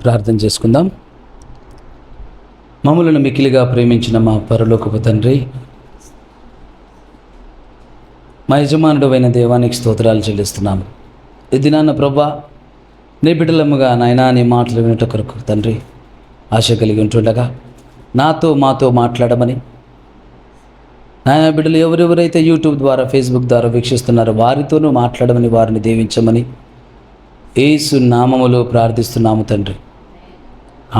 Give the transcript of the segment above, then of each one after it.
ప్రార్థన చేసుకుందాం. మమ్ములను మిక్కిలిగా ప్రేమించిన మా పరలోకపు తండ్రి, మా యజమానుడు అయిన దేవానికి స్తోత్రాలు చెల్లిస్తున్నాము. ఈ దినాన్న ప్రభా, నీ బిడ్డలముగా నాయనా నీ మాటలు వినట కొరకు తండ్రి ఆశ కలిగి ఉంటుండగా మాతో మాట్లాడమని, నాయన బిడ్డలు ఎవరెవరైతే యూట్యూబ్ ద్వారా ఫేస్బుక్ ద్వారా వీక్షిస్తున్నారో వారితోనూ మాట్లాడమని, వారిని దీవించమని యేసు నామములో ప్రార్థిస్తున్నాము తండ్రి,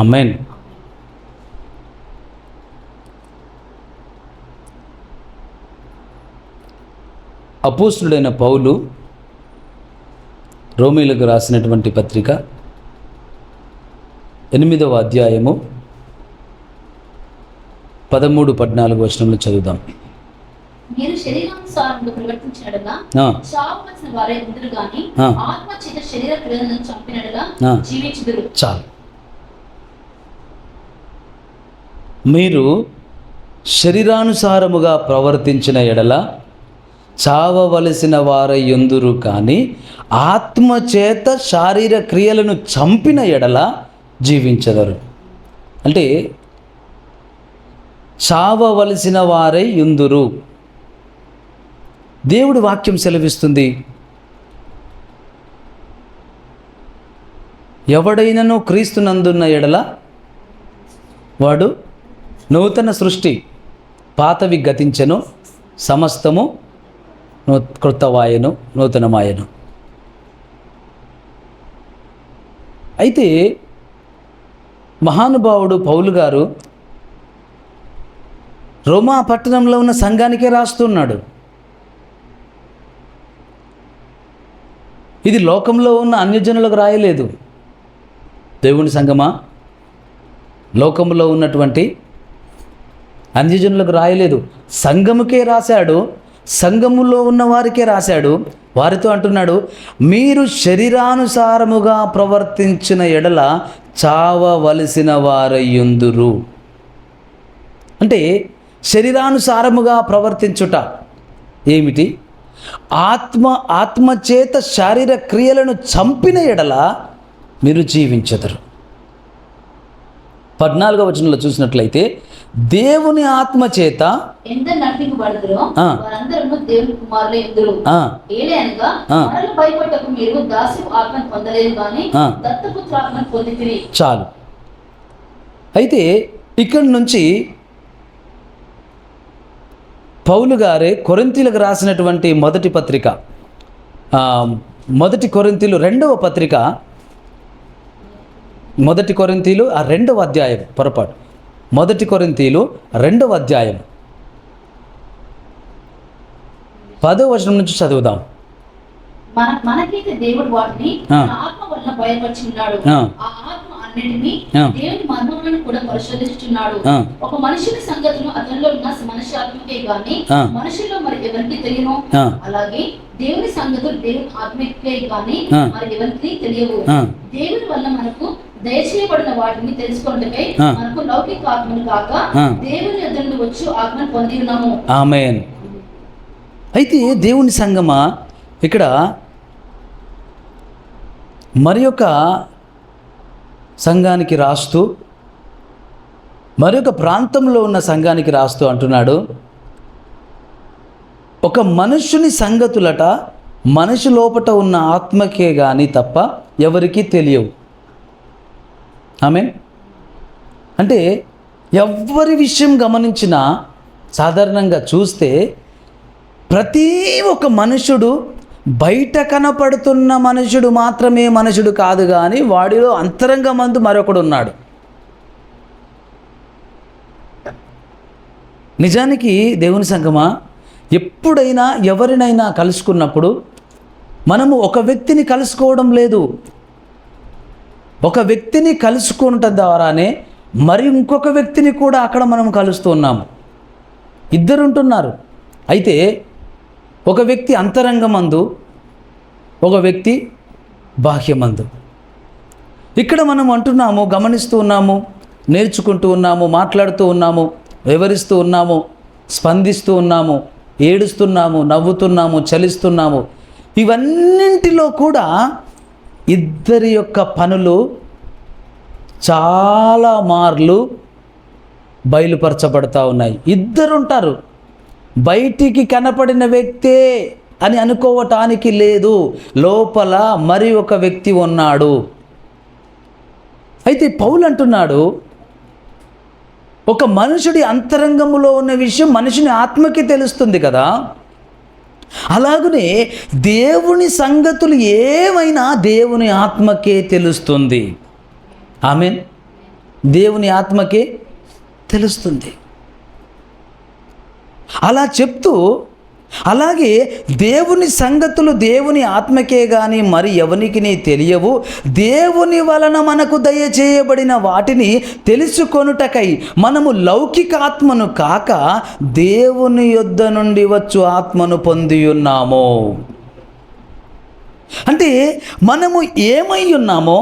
ఆమేన్. అపోస్తుడైన పౌలు రోమీయులకు రాసినటువంటి పత్రిక 8వ అధ్యాయము 13-14 వచనములు చదువుదాం. మీరు శరీరానుసారముగా ప్రవర్తించినట్లుగా చావవలసిన వారే ఉందురు గాని ఆత్మ చేత శరీర క్రియలను చంపినట్లుగా జీవించుదురు. చాలు. మీరు శరీరానుసారముగా ప్రవర్తించిన ఎడల చావవలసిన వారై ఉందురు కానీ ఆత్మ చేత శారీర క్రియలను చంపిన ఎడల జీవించెదరు. అంటే చావవలసిన వారై ఉందురు. దేవుడి వాక్యం సెలవిస్తుంది, ఎవడైనను క్రీస్తునందున్న ఎడల వాడు నూతన సృష్టి, పాతవి గతించెను, సమస్తము కృతవాయను, నూతనమాయను. అయితే మహానుభావుడు పౌలు గారు రోమా పట్టణంలో ఉన్న సంఘానికే రాస్తున్నాడు. ఇది లోకంలో ఉన్న అన్యజనులకు రాయలేదు. దేవుని సంఘమా, లోకంలో ఉన్నటువంటి అన్యజనులకు రాయలేదు, సంఘముకే రాశాడు. సంఘములో ఉన్న వారికే రాశాడు. వారితో అంటున్నాడు, మీరు శరీరానుసారముగా ప్రవర్తించిన ఎడల చావవలసిన వారయ్యుందురు. అంటే శరీరానుసారముగా ప్రవర్తించుట ఏమిటి? ఆత్మచేత శారీర క్రియలను చంపిన ఎడల మీరు జీవించెదరు. 14వ వచనంలో చూసినట్లయితే, దేవుని ఆత్మ చేత ఎందరు నడిపింపబడుదురో వారందరూ దేవుని కుమారులే యందురు. ఏలయనగా మరల భయపడకు మీరు దాస్యపు ఆత్మను పొందలేదు గాని దత్తపుత్ర ఆత్మను పొందితిరి. చాలు. అయితే ఇక్కడి నుంచి పౌలు గారే కొరింథీలకు రాసినటువంటి మొదటి పత్రిక, మొదటి కొరింథీలు 2వ పత్రిక, మొదటి కొరింథీలు 2వ అధ్యాయం, పొరపాటు, మొదటి కొరింథీలు 2వ అధ్యాయం 10వ వచనం నుంచి చదువుదాం. మనకైతే దేవుడు వాటిని ఆత్మ వలన బయలుపరిచున్నాడు. ఆ ఆత్మ అన్నిటినీ దేవుని మర్మములను కూడా పరిశోధిస్తున్నాడు. ఒక మనుషుని సంగతులు అతనిలో ఉన్న మనుష్యాత్మకే గాని మనుషుల్లో మరి ఎవరికి తెలియను. అలాగే దేవుని సంగతులు దేవుని ఆత్మకే గాని మరి ఎవరికి తెలియవు. దేవుని వల్ల మనకు దయచేయబడిన వాటిని తెలుసుకొనుటకై మనకు లౌకిక ఆత్మను కాక దేవుని యొద్ద నుండి వచ్చు ఆత్మను పొంది ఉన్నాము. ఆమేన్. అయితే దేవుని సంగమా, ఇక్కడ మరి యొక్క సంఘానికి రాస్తూ, మరి ఒక ప్రాంతంలో ఉన్న సంఘానికి రాస్తూ అంటున్నాడు, ఒక మనుష్యుని సంగతులట మనిషి లోపట ఉన్న ఆత్మకే కానీ తప్ప ఎవరికీ తెలియవు. ఆమేన్. అంటే ఎవరి విషయం గమనించినా, సాధారణంగా చూస్తే ప్రతి ఒక్క మనుషుడు బయట కనపడుతున్న మనుషుడు మాత్రమే మనుషుడు కాదు, కానీ వాడిలో అంతరంగమందు మరొకడు ఉన్నాడు. నిజానికి దేవుని సంగమా, ఎప్పుడైనా ఎవరినైనా కలుసుకున్నప్పుడు మనము ఒక వ్యక్తిని కలుసుకోవడం లేదు, ఒక వ్యక్తిని కలుసుకోవటం ద్వారానే మరి ఇంకొక వ్యక్తిని కూడా అక్కడ మనం కలుస్తూ ఉన్నాము. ఇద్దరు ఉంటున్నారు. అయితే ఒక వ్యక్తి అంతరంగమందు, ఒక వ్యక్తి బాహ్యమందు. ఇక్కడ మనం అంటున్నాము, గమనిస్తూ ఉన్నాము, నేర్చుకుంటూ ఉన్నాము, మాట్లాడుతూ ఉన్నాము, వివరిస్తూ ఉన్నాము, స్పందిస్తూ ఉన్నాము, ఏడుస్తున్నాము, నవ్వుతున్నాము, చలిస్తున్నాము. ఇవన్నింటిలో కూడా ఇద్దరి యొక్క పనులు చాలా మార్లు బయలుపరచబడతా ఉన్నాయి. ఇద్దరుంటారు, బయటికి కనపడిన వ్యక్తే అని అనుకోవటానికి లేదు, లోపల మరి ఒక వ్యక్తి ఉన్నాడు. అయితే పౌలు అంటున్నాడు, ఒక మనుషుడి అంతరంగములో ఉన్న విషయం మనిషిని ఆత్మకి తెలుస్తుంది కదా, అలాగనే దేవుని సంగతులు ఏమైనా దేవుని ఆత్మకే తెలుస్తుంది. ఆమేన్. దేవుని ఆత్మకే తెలుస్తుంది. అలా చెప్తూ, అలాగే దేవుని సంగతులు దేవుని ఆత్మకే కానీ మరి ఎవనికి తెలియవు, దేవుని వలన మనకు దయచేయబడిన వాటిని తెలుసుకొనుటకై మనము లౌకిక ఆత్మను కాక దేవుని యొద్ద నుండి వచ్చు ఆత్మను పొంది ఉన్నాము. అంటే మనము ఏమై ఉన్నామో,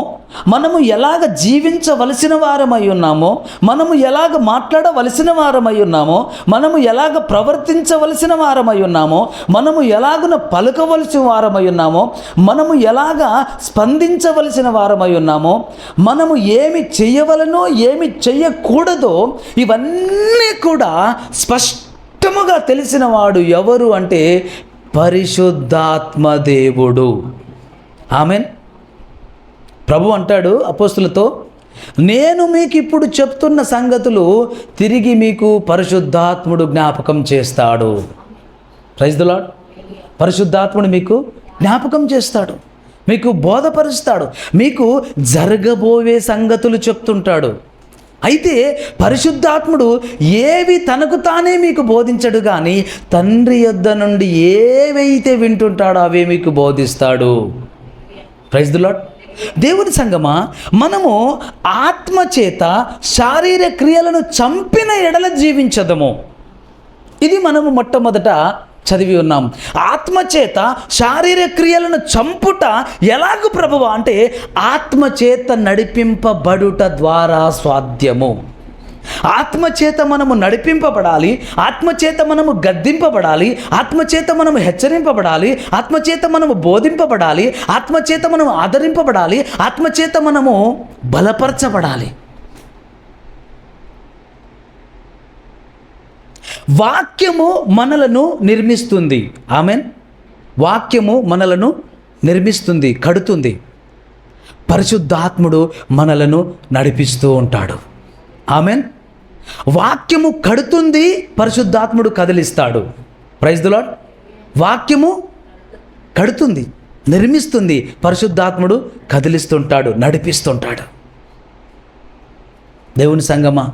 మనము ఎలాగ జీవించవలసిన వారమై ఉన్నామో, మనము ఎలాగ మాట్లాడవలసిన వారమై ఉన్నామో, మనము ఎలాగ ప్రవర్తించవలసిన వారమై ఉన్నామో, మనము ఎలాగున పలుకవలసిన వారమై ఉన్నామో, మనము ఎలాగ స్పందించవలసిన వారమై ఉన్నామో, మనము ఏమి చేయవలనో ఏమి చేయకూడదో ఇవన్నీ కూడా స్పష్టముగా తెలిసిన వాడు ఎవరు అంటే పరిశుద్ధాత్మ దేవుడు. ఆమేన్. ప్రభు అంటాడు అపోస్తులతో, నేను మీకు ఇప్పుడు చెప్తున్న సంగతులు తిరిగి మీకు పరిశుద్ధాత్ముడు జ్ఞాపకం చేస్తాడు. Praise the lord. పరిశుద్ధాత్ముడు మీకు జ్ఞాపకం చేస్తాడు, మీకు బోధపరుస్తాడు, మీకు జరగబోయే సంగతులు చెప్తుంటాడు. అయితే పరిశుద్ధాత్ముడు ఏవి తనకు తానే మీకు బోధించడు కానీ తండ్రి యొద్ద నుండి ఏవైతే వింటుంటాడో అవే మీకు బోధిస్తాడు. Praise the lord. దేవుని సంగమా, మనము ఆత్మచేత శారీర క్రియలను చంపిన ఎడల జీవించదము. ఇది మనము మొట్టమొదట చదివి ఉన్నాం. ఆత్మచేత శారీర క్రియలను చంపుట ఎలాగూ ప్రభువా అంటే ఆత్మచేత నడిపింపబడుట ద్వారా స్వాధ్యము. ఆత్మచేత మనము నడిపింపబడాలి, ఆత్మచేత మనము గద్దింపబడాలి, ఆత్మచేత మనము హెచ్చరింపబడాలి, ఆత్మచేత మనము బోధింపబడాలి, ఆత్మచేత మనము ఆదరింపబడాలి, ఆత్మచేత మనము బలపరచబడాలి. వాక్యము మనలను నిర్మిస్తుంది. ఆమెన్. వాక్యము మనలను నిర్మిస్తుంది, కడుతుంది. పరిశుద్ధాత్ముడు మనలను నడిపిస్తూ ఉంటాడు. ఆమెన్. వాక్యము కడుతుంది, పరిశుద్ధాత్ముడు కదిలిస్తాడు. Praise the lord. వాక్యము కడుతుంది, నిర్మిస్తుంది, పరిశుద్ధాత్ముడు కదిలిస్తుంటాడు, నడిపిస్తుంటాడు. దేవుని సంగమా,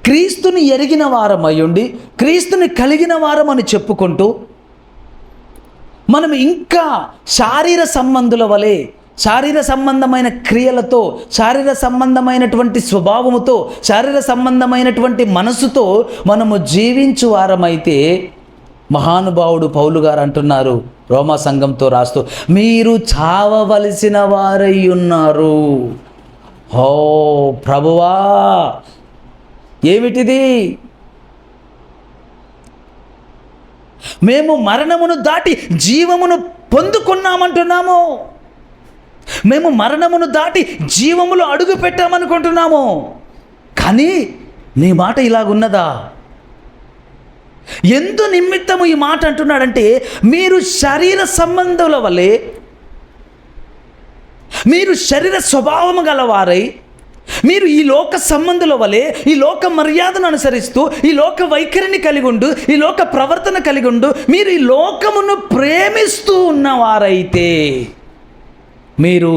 క్రీస్తుని ఎరిగిన వారమయ్యుండి క్రీస్తుని కలిగిన వారమని చెప్పుకుంటూ మనం ఇంకా శారీర సంబంధుల వలె శారీర సంబంధమైన క్రియలతో, శారీర సంబంధమైనటువంటి స్వభావముతో, శారీర సంబంధమైనటువంటి మనసుతో మనము జీవించు వారమైతే మహానుభావుడు పౌలు గారు అంటున్నారు రోమా సంఘంతో రాస్తూ, మీరు చావవలసిన వారై ఉన్నారు. ఓ ప్రభువా, ఏమిటిది? మేము మరణమును దాటి జీవమును పొందుకున్నామంటున్నాము. మేము మరణమును దాటి జీవములో అడుగు పెట్టామనుకుంటున్నాము. కానీ నీ మాట ఇలాగున్నదా? ఎందు నిమిత్తము ఈ మాట అంటున్నాడంటే, మీరు శరీర సంబంధుల వలె, మీరు శరీర స్వభావము గలవారై, మీరు ఈ లోక సంబంధుల వలె ఈ లోక మర్యాదను అనుసరిస్తూ ఈ లోక వైఖరిని కలిగి ఉండు, ఈ లోక ప్రవర్తన కలిగి ఉండు, మీరు ఈ లోకమును ప్రేమిస్తూ ఉన్నవారైతే మీరు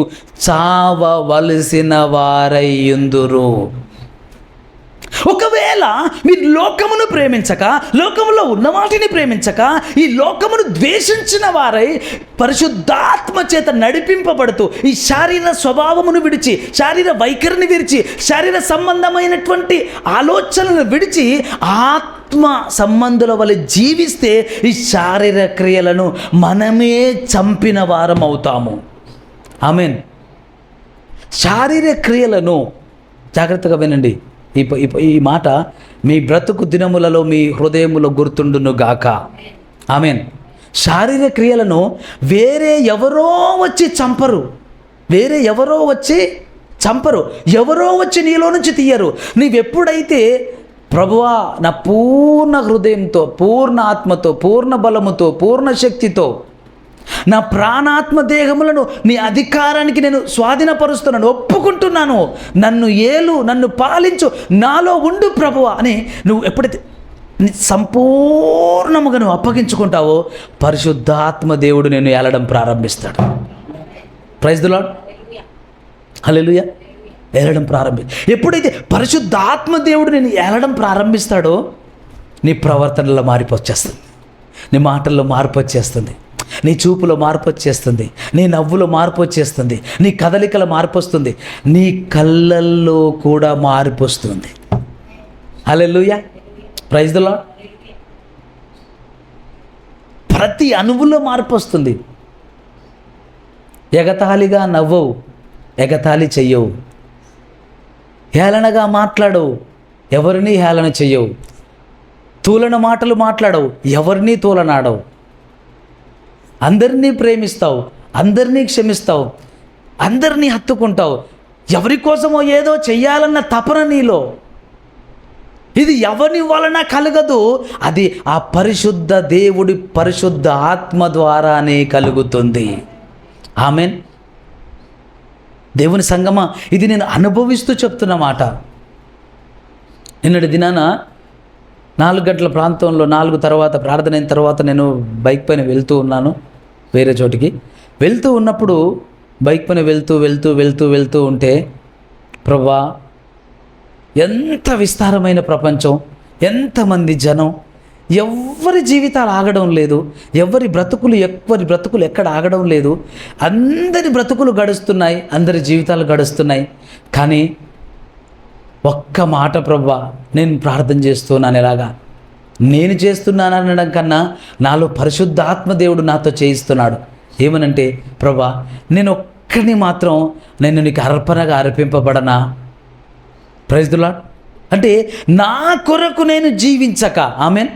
చావవలసిన వారై యుందురు. ఒకవేళ మీరు లోకమును ప్రేమించక, లోకములో ఉన్న వాటిని ప్రేమించక, ఈ లోకమును ద్వేషించిన వారై పరిశుద్ధాత్మ చేత నడిపింపబడుతూ ఈ శారీర స్వభావమును విడిచి, శారీర వైఖరిని విడిచి, శారీర సంబంధమైనటువంటి ఆలోచనలను విడిచి ఆత్మ సంబంధుల వలె జీవిస్తే ఈ శారీర క్రియలను మనమే చంపిన వారం అవుతాము. ఆమెన్. శారీర క్రియలను జాగ్రత్తగా వినండి. ఈ మాట మీ బ్రతుకు దినములలో మీ హృదయములో గుర్తుండును గాక. ఆమెన్. శారీర క్రియలను వేరే ఎవరో వచ్చి చంపరు. వేరే ఎవరో వచ్చి చంపరు, ఎవరో వచ్చి నీలో నుంచి తీయరు. నీవెప్పుడైతే ప్రభువా నా పూర్ణ హృదయంతో, పూర్ణ ఆత్మతో, పూర్ణ బలముతో, పూర్ణ శక్తితో నా ప్రాణాత్మ దేహములను నీ అధికారానికి నేను స్వాధీనపరుస్తున్నాను, ఒప్పుకుంటున్నాను, నన్ను ఏలు, నన్ను పాలించు, నాలో ఉండు ప్రభువా అని నువ్వు ఎప్పుడైతే సంపూర్ణముగా నువ్వు అప్పగించుకుంటావో పరిశుద్ధాత్మ దేవుడు నేను ఏలడం ప్రారంభిస్తాడు. ప్రైజ్ ది లార్డ్, హల్లెలూయా. ఏలడం ఎప్పుడైతే పరిశుద్ధాత్మ దేవుడు నేను ఏలడం ప్రారంభిస్తాడో నీ ప్రవర్తనలో మార్పు వచ్చేస్తుంది, నీ మాటల్లో మార్పు వచ్చేస్తుంది, నీ చూపులో మార్పు వచ్చేస్తుంది, నీ నవ్వులో మార్పు వచ్చేస్తుంది, నీ కదలికల మార్పు వస్తుంది, నీ కళ్ళల్లో కూడా మార్పు వస్తుంది. హల్లెలూయా, ప్రైజ్ ది లార్డ్. ప్రతి అణువులో మార్పు వస్తుంది. ఎగతాళిగా నవ్వవు, ఎగతాళి చెయ్యవు, హేళనగా మాట్లాడవు, ఎవరిని హేళన చెయ్యవు, తూలన మాటలు మాట్లాడవు, ఎవరిని తూలనాడవు, అందరినీ ప్రేమిస్తావు, అందరినీ క్షమిస్తావు, అందరినీ హత్తుకుంటావు. ఎవరి కోసమో ఏదో చెయ్యాలన్న తపన నీలో. ఇది ఎవరి వలన కలగదు, అది ఆ పరిశుద్ధ దేవుడి పరిశుద్ధ ఆత్మ ద్వారానే కలుగుతుంది. ఆమెన్. దేవుని సంగమా, ఇది నేను అనుభవిస్తూ చెప్తున్న మాట. నిన్నటి దినాన 4 గంటల ప్రాంతంలో 4 తర్వాత ప్రార్థన అయిన తర్వాత నేను బైక్ పైన వెళ్తూ ఉన్నాను. వేరే చోటికి వెళ్తూ ఉన్నప్పుడు బైక్ పైన వెళ్తూ ఉంటే ప్రభువా, ఎంత విస్తారమైన ప్రపంచం, ఎంతమంది జనం, ఎవరి జీవితాలు ఆగడం లేదు, ఎవరి బ్రతుకులు ఎక్కడ ఆగడం లేదు. అందరి బ్రతుకులు గడుస్తున్నాయి, అందరి జీవితాలు గడుస్తున్నాయి. కానీ ఒక్క మాట ప్రభువా, నేను ప్రార్థన చేస్తున్నాను, ఎలాగా నేను చేస్తున్నాను అనడం కన్నా నాలో పరిశుద్ధాత్మ దేవుడు నాతో చేయిస్తున్నాడు. ఏమనంటే, ప్రభువా నేను ఒక్కడిని మాత్రం నేను నీకు అర్పణగా అర్పింపబడనా? Praise the lord. అంటే నా కొరకు నేను జీవించక, ఆమెన్,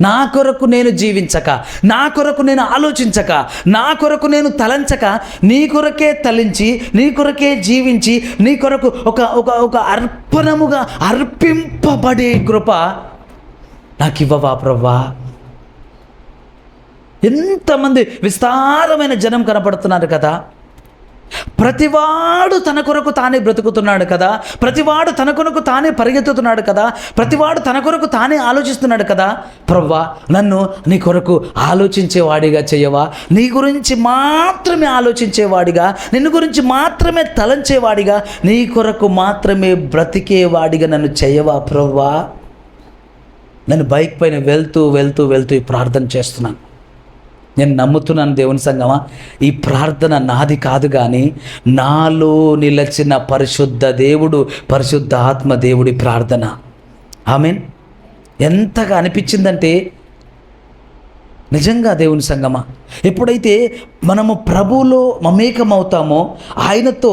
నా కొరకు నేను జీవించక, నా కొరకు నేను ఆలోచించక, నా కొరకు నేను తలంచక, నీ కొరకే తలించి, నీ కొరకే జీవించి, నీ కొరకు ఒక అర్పణముగా అర్పింపబడే కృప నాకు ఇవ్వవా ప్రభువా? ఎంతమంది విస్తారమైన జనం కనపడుతున్నారు కదా. ప్రతివాడు తన కొరకు తానే బ్రతుకుతున్నాడు కదా, ప్రతివాడు తన కొరకు తానే పరిగెత్తుతున్నాడు కదా, ప్రతివాడు తన కొరకు తానే ఆలోచిస్తున్నాడు కదా. ప్రభువా, నన్ను నీ కొరకు ఆలోచించేవాడిగా చేయవా? నీ గురించి మాత్రమే ఆలోచించేవాడిగా, నిన్ను గురించి మాత్రమే తలంచేవాడిగా, నీ కొరకు మాత్రమే బ్రతికేవాడిగా నన్ను చేయవా ప్రభువా? నేను బైక్ పైన వెళ్తూ ఈ ప్రార్థన చేస్తున్నాను. నేను నమ్ముతున్నాను దేవుని సంగమా, ఈ ప్రార్థన నాది కాదు, కానీ నాలో నిలచిన పరిశుద్ధ దేవుడు, పరిశుద్ధ ఆత్మ దేవుడి ప్రార్థన. ఆమెన్. ఎంతగా అనిపించిందంటే, నిజంగా దేవుని సంగమా, ఎప్పుడైతే మనము ప్రభువులో మమేకమవుతామో, ఆయనతో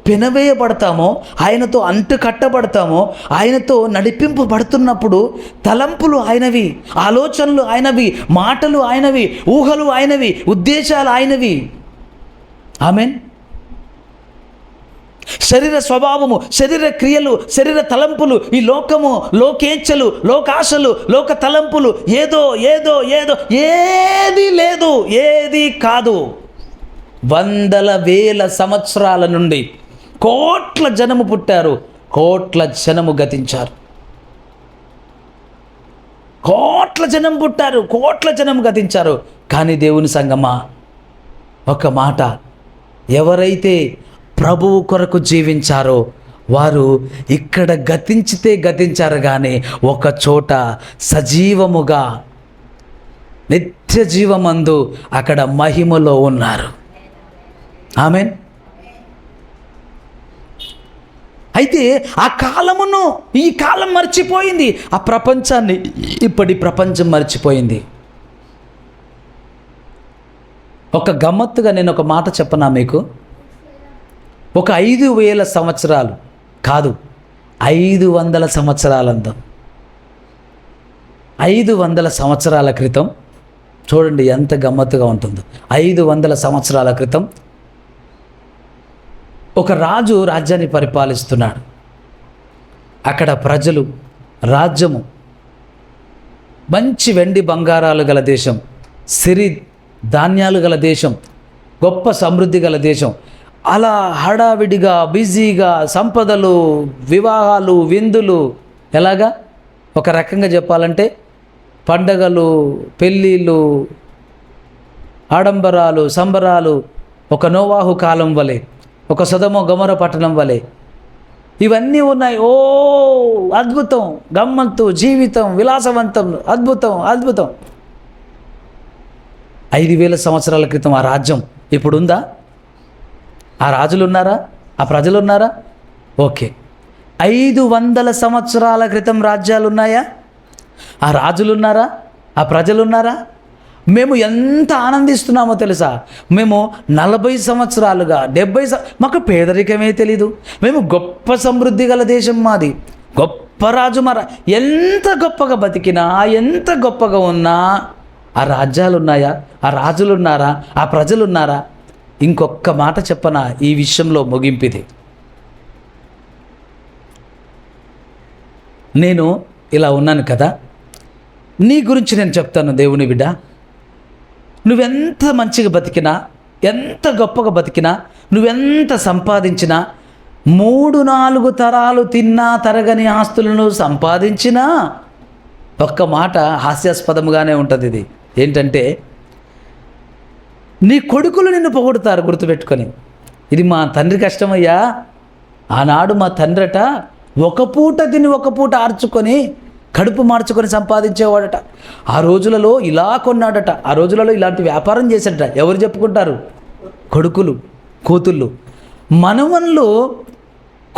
పెనవేయబడతామో, ఆయనతో అంటు కట్టబడతామో, ఆయనతో నడిపింపబడుతున్నప్పుడు తలంపులు ఆయనవి, ఆలోచనలు ఆయనవి, మాటలు ఆయనవి, ఊహలు ఆయనవి, ఉద్దేశాలు ఆయనవి. ఆమెన్. శరీర స్వభావము, శరీర క్రియలు, శరీర తలంపులు, ఈ లోకము, లోకేచ్ఛలు, లోకాశలు, లోక తలంపులు, ఏదో ఏది లేదు, ఏది కాదు. వందల వేల సంవత్సరాల నుండి కోట్ల జనము పుట్టారు, కోట్ల జనము గతించారు. కోట్ల జనం పుట్టారు, కోట్ల జనం గతించారు. కానీ దేవుని సంగమా, ఒక మాట, ఎవరైతే ప్రభువు కొరకు జీవించారో వారు ఇక్కడ గతించితే గతించారు, కానీ ఒక చోట సజీవముగా నిత్య జీవమందు అక్కడ మహిమలో ఉన్నారు. ఆమెన్. అయితే ఆ కాలమును ఈ కాలం మర్చిపోయింది, ఆ ప్రపంచాన్ని ఇప్పటి ప్రపంచం మర్చిపోయింది. ఒక గమ్మత్తుగా నేను ఒక మాట చెప్పనా మీకు? ఒక 5,000 సంవత్సరాలు కాదు, 500 సంవత్సరాలందాం. 500 సంవత్సరాల క్రితం చూడండి ఎంత గమ్మత్తుగా ఉంటుందో. 500 సంవత్సరాల క్రితం ఒక రాజు రాజ్యాన్ని పరిపాలిస్తున్నాడు. అక్కడ ప్రజలు, రాజ్యము మంచి వెండి బంగారాలు గల దేశం, సిరి ధాన్యాలు గల దేశం, గొప్ప సమృద్ధి గల దేశం. అలా హడావిడిగా బిజీగా సంపదలు, వివాహాలు, విందులు, ఎలాగా ఒక రకంగా చెప్పాలంటే పండగలు, పెళ్ళిళ్ళు, ఆడంబరాలు, సంబరాలు, ఒక నోవాహు కాలం వలె, ఒక సొదొమ గొమొర పట్టణం వలె ఇవన్నీ ఉన్నాయి. ఓ అద్భుతం, గమ్మత్తు, జీవితం విలాసవంతం, అద్భుతం అద్భుతం. 5,000 సంవత్సరాల క్రితం ఆ రాజ్యం ఇప్పుడు ఉందా? ఆ రాజులు ఉన్నారా? ఆ ప్రజలు ఉన్నారా? ఓకే. 500 సంవత్సరాల క్రితం రాజ్యాలు ఉన్నాయా? ఆ రాజులు ఉన్నారా? ఆ ప్రజలు ఉన్నారా? మేము ఎంత ఆనందిస్తున్నామో తెలుసా? మేము 40 సంవత్సరాలుగా 70 మాకు పేదరికమే తెలీదు. మేము గొప్ప సమృద్ధి గల దేశం మాది, గొప్ప రాజు ఎంత గొప్పగా బతికినా, ఎంత గొప్పగా ఉన్నా ఆ రాజ్యాలు ఉన్నాయా? ఆ రాజులు ఉన్నారా? ఆ ప్రజలు ఉన్నారా? ఇంకొక మాట చెప్పనా ఈ విషయంలో ముగింపిది. నేను ఇలా ఉన్నాను కదా, నీ గురించి నేను చెప్తాను. దేవుని బిడ్డ, నువ్వెంత మంచిగా బతికినా, ఎంత గొప్పగా బతికినా, నువ్వెంత సంపాదించినా, 3-4 తరాలు తిన్నా తరగని ఆస్తులను సంపాదించినా, ఒక్క మాట హాస్యాస్పదంగానే ఉంటుంది. ఇది ఏంటంటే, నీ కొడుకులు నిన్ను పొగుడుతారు. గుర్తుపెట్టుకొని, ఇది మా తండ్రి కష్టమయ్యా, ఆనాడు మా తండ్రట ఒక పూట తిని ఒక పూట ఆర్చుకొని కడుపు మార్చుకొని సంపాదించేవాడట. ఆ రోజులలో ఇలా కొన్నాడట, ఆ రోజులలో ఇలాంటి వ్యాపారం చేశాడట. ఎవరు చెప్పుకుంటారు? కొడుకులు, కూతుళ్ళు, మనవన్లు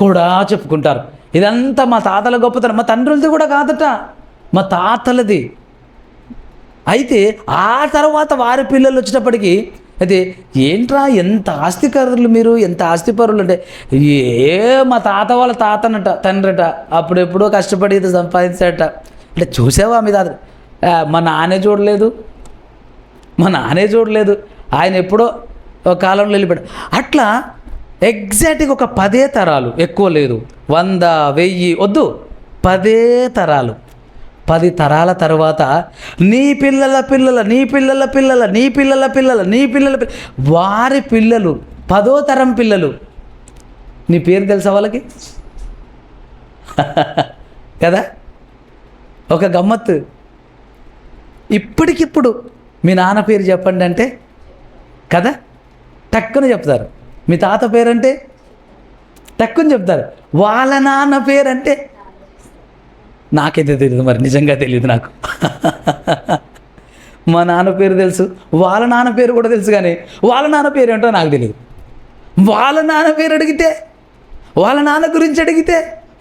కూడా చెప్పుకుంటారు. ఇదంతా మా తాతల గొప్పతనం. మా తండ్రులది కూడా కాదట, మా తాతలది. అయితే ఆ తర్వాత వారి పిల్లలు వచ్చేటప్పటికి, అయితే ఏంట్రా ఎంత ఆస్తికరులు మీరు, ఎంత ఆస్తిపరులు అంటే, మా తాత వాళ్ళ తాతనట, తండ్రట అప్పుడెప్పుడో కష్టపడి సంపాదించాడట. అంటే చూసావా మీ తాత? మా నాన్నే చూడలేదు, ఆయన ఎప్పుడో ఒక కాలంలో వెళ్ళిపోయాడు. అట్లా ఎగ్జాక్ట్గా ఒక 10 తరాలు, ఎక్కువ లేదు, 100, 1000 వద్దు, 10 తరాలు. 10 తరాల తర్వాత నీ పిల్లల పిల్లల, నీ పిల్లల పిల్లల, నీ పిల్లల పిల్లల, నీ పిల్లల వారి పిల్లలు, 10వ తరం పిల్లలు. నీ పేరు తెలుసా వాళ్ళకి? కదా, ఒక గమ్మత్తు. ఇప్పటికిప్పుడు మీ నాన్న పేరు చెప్పండి అంటే కదా టక్కున చెప్తారు. మీ తాత పేరంటే టక్కున చెప్తారు. వాళ్ళ నాన్న పేరంటే నాకైతే తెలియదు, మరి నిజంగా తెలియదు నాకు. మా నాన్న పేరు తెలుసు, వాళ్ళ నాన్న పేరు కూడా తెలుసు, కానీ వాళ్ళ నాన్న పేరు ఏంటో నాకు తెలియదు. వాళ్ళ నాన్న పేరు అడిగితే, వాళ్ళ నాన్న గురించి అడిగితే,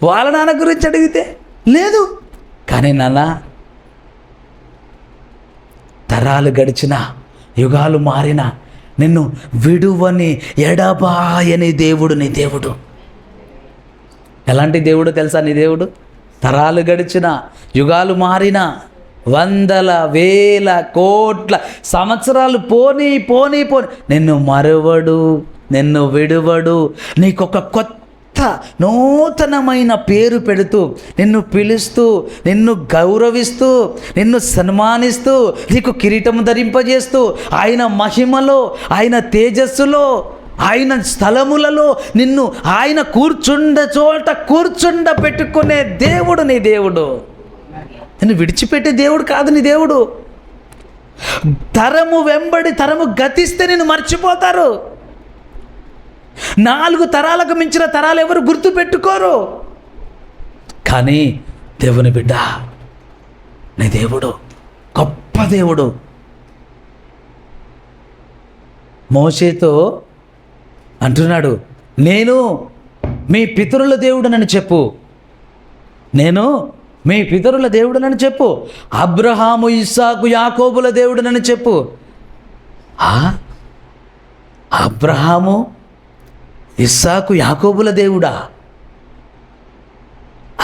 వాళ్ళ నాన్న గురించి అడిగితే లేదు. కానీ నాన్న, తరాలు గడిచినా, యుగాలు మారినా, నిన్ను విడువని ఎడబాయని దేవుడు నీ దేవుడు. ఎలాంటి దేవుడు తెలుసా నీ దేవుడు? తరాలు గడిచిన, యుగాలు మారిన, 100,000, 1000, కోట్ల సంవత్సరాలు పోనీ నిన్ను మరువడు, నిన్ను విడువడు. నీకొక కొత్త నూతనమైన పేరు పెడుతూ, నిన్ను పిలుస్తూ, నిన్ను గౌరవిస్తూ, నిన్ను సన్మానిస్తూ, నీకు కిరీటము ధరింపజేస్తూ, ఆయన మహిమలో, ఆయన తేజస్సులో, ఆయన స్థలములలో నిన్ను ఆయన కూర్చుండ పెట్టుకునే దేవుడు నీ దేవుడు. నిన్ను విడిచిపెట్టే దేవుడు కాదు నీ దేవుడు. తరము వెంబడి తరము గతిస్తే నిన్ను మర్చిపోతారు. 4 తరాలకు మించిన తరాలు ఎవరు గుర్తు పెట్టుకోరు. కానీ దేవుని బిడ్డ, నీ దేవుడు గొప్ప దేవుడు. మోషేతో అంటున్నాడు, నేను మీ పితరుల దేవుడనని చెప్పు, నేను మీ పితరుల దేవుడనని చెప్పు, అబ్రహాము, ఇస్సాకు, యాకోబుల దేవుడనని చెప్పు. అబ్రహాము, ఇస్సాకు, యాకోబుల దేవుడా?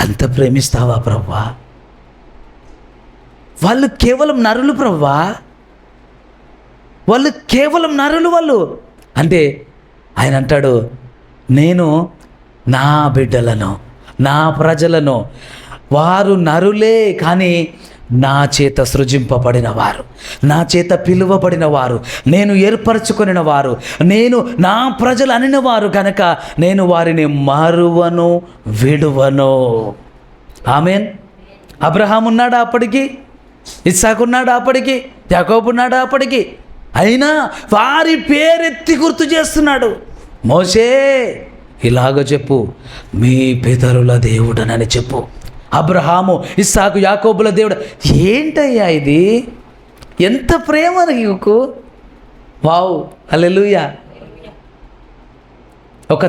అంత ప్రేమిస్తావా ప్రభువా? వాళ్ళు కేవలం నరులు ప్రభువా, వాళ్ళు కేవలం నరులు వాళ్ళు. అంటే ఆయన అంటాడు, నేను నా బిడ్డలను, నా ప్రజలను, వారు నరులే కానీ నా చేత సృజింపబడిన వారు, నా చేత పిలువబడిన వారు, నేను ఏర్పరచుకొనిన వారు, నేను నా ప్రజలు అనిన వారు కనుక నేను వారిని మరువను, విడువను. ఆమేన్. అబ్రహాం ఉన్నాడా అప్పటికి? ఇస్సాకు ఉన్నాడా అప్పటికి? యాకోబు ఉన్నాడా అప్పటికి? అయినా వారి పేరెత్తి గుర్తు చేస్తున్నాడు. మోషే ఇలాగ చెప్పు, మీ పితరుల దేవుడనని చెప్పు. అబ్రహాము, ఇస్సాకు, యాకోబుల దేవుడు. ఏంటయ్యా ఇది? ఎంత ప్రేమ నీకు! వావ్, హల్లెలూయా. ఒక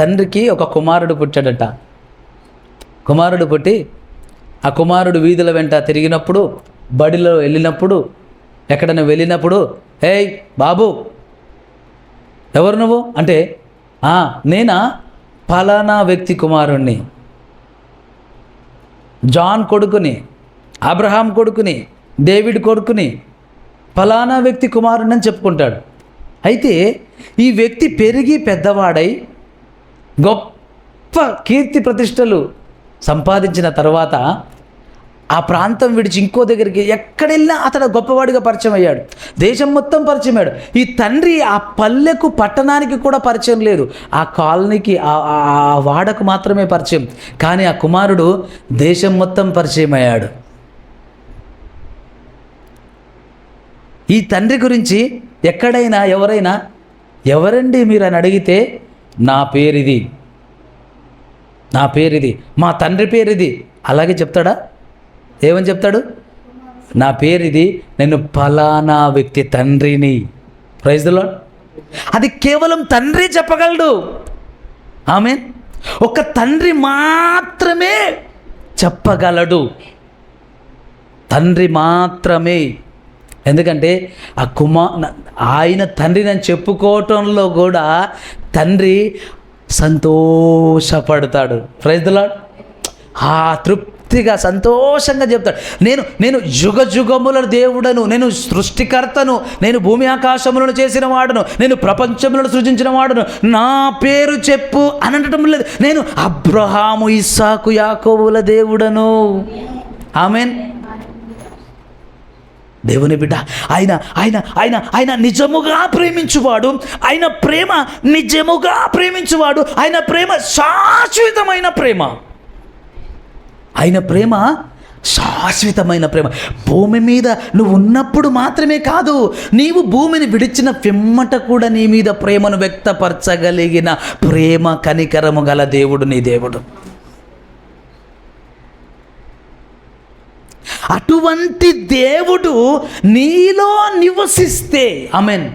తండ్రికి ఒక కుమారుడు పుట్టాడట. కుమారుడు పుట్టి ఆ కుమారుడు వీధుల వెంట తిరిగినప్పుడు, బడిలో వెళ్ళినప్పుడు, ఎక్కడైనా వెళ్ళినప్పుడు, ఏయ్ బాబు, ఎవరు నువ్వు అంటే, నేనా ఫలానా వ్యక్తి కుమారుణ్ణి, జాన్ కొడుకుని, అబ్రహాం కొడుకుని, డేవిడ్ కొడుకుని, ఫలానా వ్యక్తి కుమారుణ్ణి అని చెప్పుకుంటాడు. అయితే ఈ వ్యక్తి పెరిగి పెద్దవాడై గొప్ప కీర్తి ప్రతిష్టలు సంపాదించిన తర్వాత ఆ ప్రాంతం విడిచి ఇంకో దగ్గరికి ఎక్కడెళ్ళినా అతడు గొప్పవాడిగా పరిచయం అయ్యాడు. దేశం మొత్తం పరిచయం అయ్యాడు. ఈ తండ్రి ఆ పల్లెకు, పట్టణానికి కూడా పరిచయం లేదు. ఆ కాలనీకి, ఆ వాడకు మాత్రమే పరిచయం. కానీ ఆ కుమారుడు దేశం మొత్తం పరిచయం అయ్యాడు. ఈ తండ్రి గురించి ఎక్కడైనా ఎవరైనా, ఎవరండి మీరు అని అడిగితే, నా పేరిది, నా పేరిది, మా తండ్రి పేరిది, అలాగే చెప్తాడా? ఏమని చెప్తాడు? నా పేరిది, నేను ఫలానా వ్యక్తి తండ్రిని. Praise the lord. అది కేవలం తండ్రి చెప్పగలడు. ఆమేన్. ఒక తండ్రి మాత్రమే చెప్పగలడు. తండ్రి మాత్రమే. ఎందుకంటే ఆయన తండ్రిని అని చెప్పుకోవటంలో కూడా తండ్రి సంతోషపడతాడు. Praise the lord. ఆ తృప్తిగా సంతోషంగా చెప్తాడు, నేను యుగ యుగముల దేవుడను, నేను సృష్టికర్తను, నేను భూమి ఆకాశములను చేసిన వాడును, నేను ప్రపంచములను సృజించిన వాడును, నా పేరు చెప్పు అని అనటం లేదు. నేను అబ్రహాము, ఇస్సాకు, యాకోబుల దేవుడను. ఆమేన్. దేవుని బిడ్డ, ఆయన నిజముగా ప్రేమించువాడు. ఆయన ప్రేమ నిజముగా ప్రేమించువాడు. ఆయన ప్రేమ శాశ్వతమైన ప్రేమ. ఆయన ప్రేమ శాశ్వతమైన ప్రేమ. భూమి మీద నువ్వు ఉన్నప్పుడు మాత్రమే కాదు, నీవు భూమిని విడిచిన పిమ్మట కూడా నీ మీద ప్రేమను వ్యక్తపరచగలిగిన ప్రేమ కనికరము గల దేవుడు నీ దేవుడు. అటువంటి దేవుడు నీలో నివసిస్తే, ఆమెన్.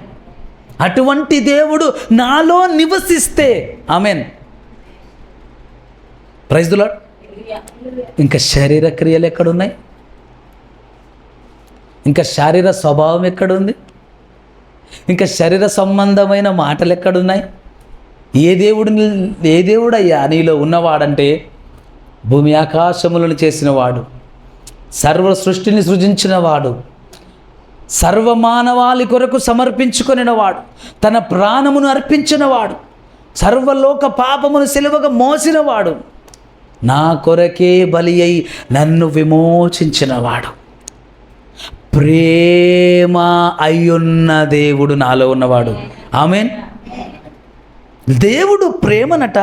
అటువంటి దేవుడు నాలో నివసిస్తే, ఆమెన్. Praise the lord. ఇంకా శరీర క్రియలు ఎక్కడున్నాయి? ఇంకా శారీర స్వభావం ఎక్కడుంది? ఇంకా శరీర సంబంధమైన మాటలు ఎక్కడున్నాయి? ఏ దేవుడయ్యా నీలో ఉన్నవాడంటే, భూమి ఆకాశములను చేసినవాడు, సర్వ సృష్టిని సృజించినవాడు, సర్వమానవాళి కొరకు సమర్పించుకొనినవాడు, తన ప్రాణమును అర్పించినవాడు, సర్వలోక పాపమును సిలువగా మోసినవాడు, నా కొరకే బలి అయి నన్ను విమోచించినవాడు, ప్రేమ అయ్యున్న దేవుడు నాలో ఉన్నవాడు. ఆమేన్. దేవుడు ప్రేమనట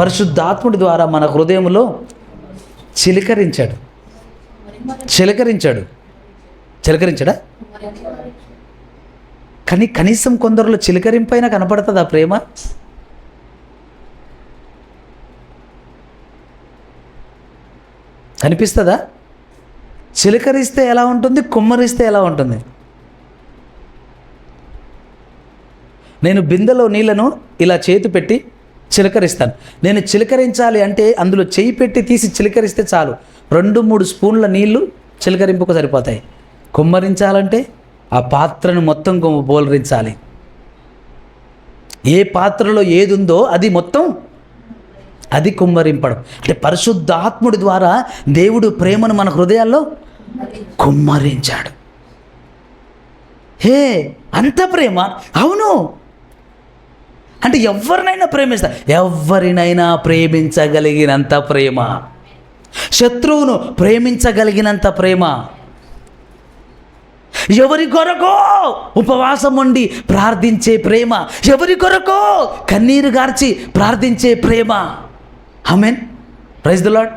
పరిశుద్ధాత్ముడి ద్వారా మన హృదయంలో చిలకరించాడా? కానీ కనీసం కొందరిలో చిలకరింపైనా కనపడుతుందా ప్రేమ? కనిపిస్తుందా? చిలకరిస్తే ఎలా ఉంటుంది, కుమ్మరిస్తే ఎలా ఉంటుంది? నేను బిందెలో నీళ్లను ఇలా చేతి పెట్టి చిలకరిస్తాను. నేను చిలకరించాలి అంటే అందులో చేయి పెట్టి తీసి చిలకరిస్తే చాలు, 2-3 స్పూన్ల నీళ్లు చిలకరింపుకు సరిపోతాయి. కుమ్మరించాలంటే ఆ పాత్రను మొత్తం బోలరించాలి. ఏ పాత్రలో ఏది ఉందో అది మొత్తం, అది కుమ్మరింపడం. అంటే పరిశుద్ధాత్ముడి ద్వారా దేవుడు ప్రేమను మన హృదయాల్లో కుమ్మరించాడు. హే, అంత ప్రేమ! అవును, అంటే ఎవరినైనా ప్రేమిస్తారు, ఎవరినైనా ప్రేమించగలిగినంత ప్రేమ, శత్రువును ప్రేమించగలిగినంత ప్రేమ, ఎవరి కొరకో ఉపవాసం ఉండి ప్రార్థించే ప్రేమ, ఎవరి కొరకో కన్నీరు గార్చి ప్రార్థించే ప్రేమ. ఆమేన్, ప్రైజ్ ది లార్డ్.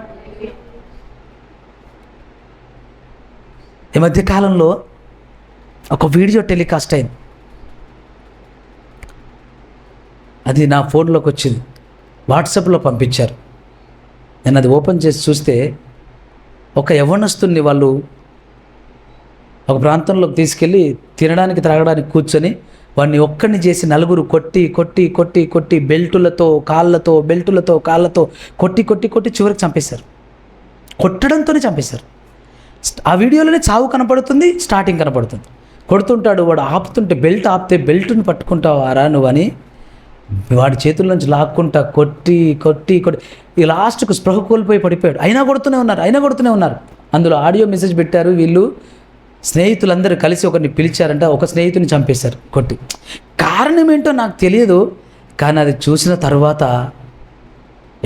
ఈ మధ్య కాలంలో ఒక వీడియో టెలికాస్ట్ అయింది, అది నా ఫోన్లోకి వచ్చింది, వాట్సాప్లో పంపించారు. నేను అది ఓపెన్ చేసి చూస్తే ఒక యవ్వనస్తుని వాళ్ళు ఒక ప్రాంతంలోకి తీసుకెళ్ళి తినడానికి త్రాగడానికి కూర్చొని వాడిని ఒక్కడిని చేసి నలుగురు కొట్టి కొట్టి కొట్టి కొట్టి బెల్టులతో కాళ్ళతో కొట్టి కొట్టి కొట్టి చివరికి చంపేశారు. కొట్టడంతోనే చంపేశారు. ఆ వీడియోలోనే చావు కనపడుతుంది, స్టార్టింగ్ కనపడుతుంది. కొడుతుంటాడు, వాడు ఆపుతుంటే బెల్ట్ ఆపితే బెల్ట్ని పట్టుకుంటావారా నువ్వు అని వాడి చేతుల నుంచి లాక్కుంటా కొట్టి కొట్టి కొట్టి ఈ లాస్ట్కు స్పృహ కోల్పోయి పడిపోయాడు. అయినా కొడుతూనే ఉన్నారు. అందులో ఆడియో మెసేజ్ పెట్టారు. వీళ్ళు స్నేహితులందరూ కలిసి ఒకరిని పిలిచారంట, ఒక స్నేహితుని చంపేశారు కొట్టి. కారణం ఏంటో నాకు తెలియదు, కానీ అది చూసిన తర్వాత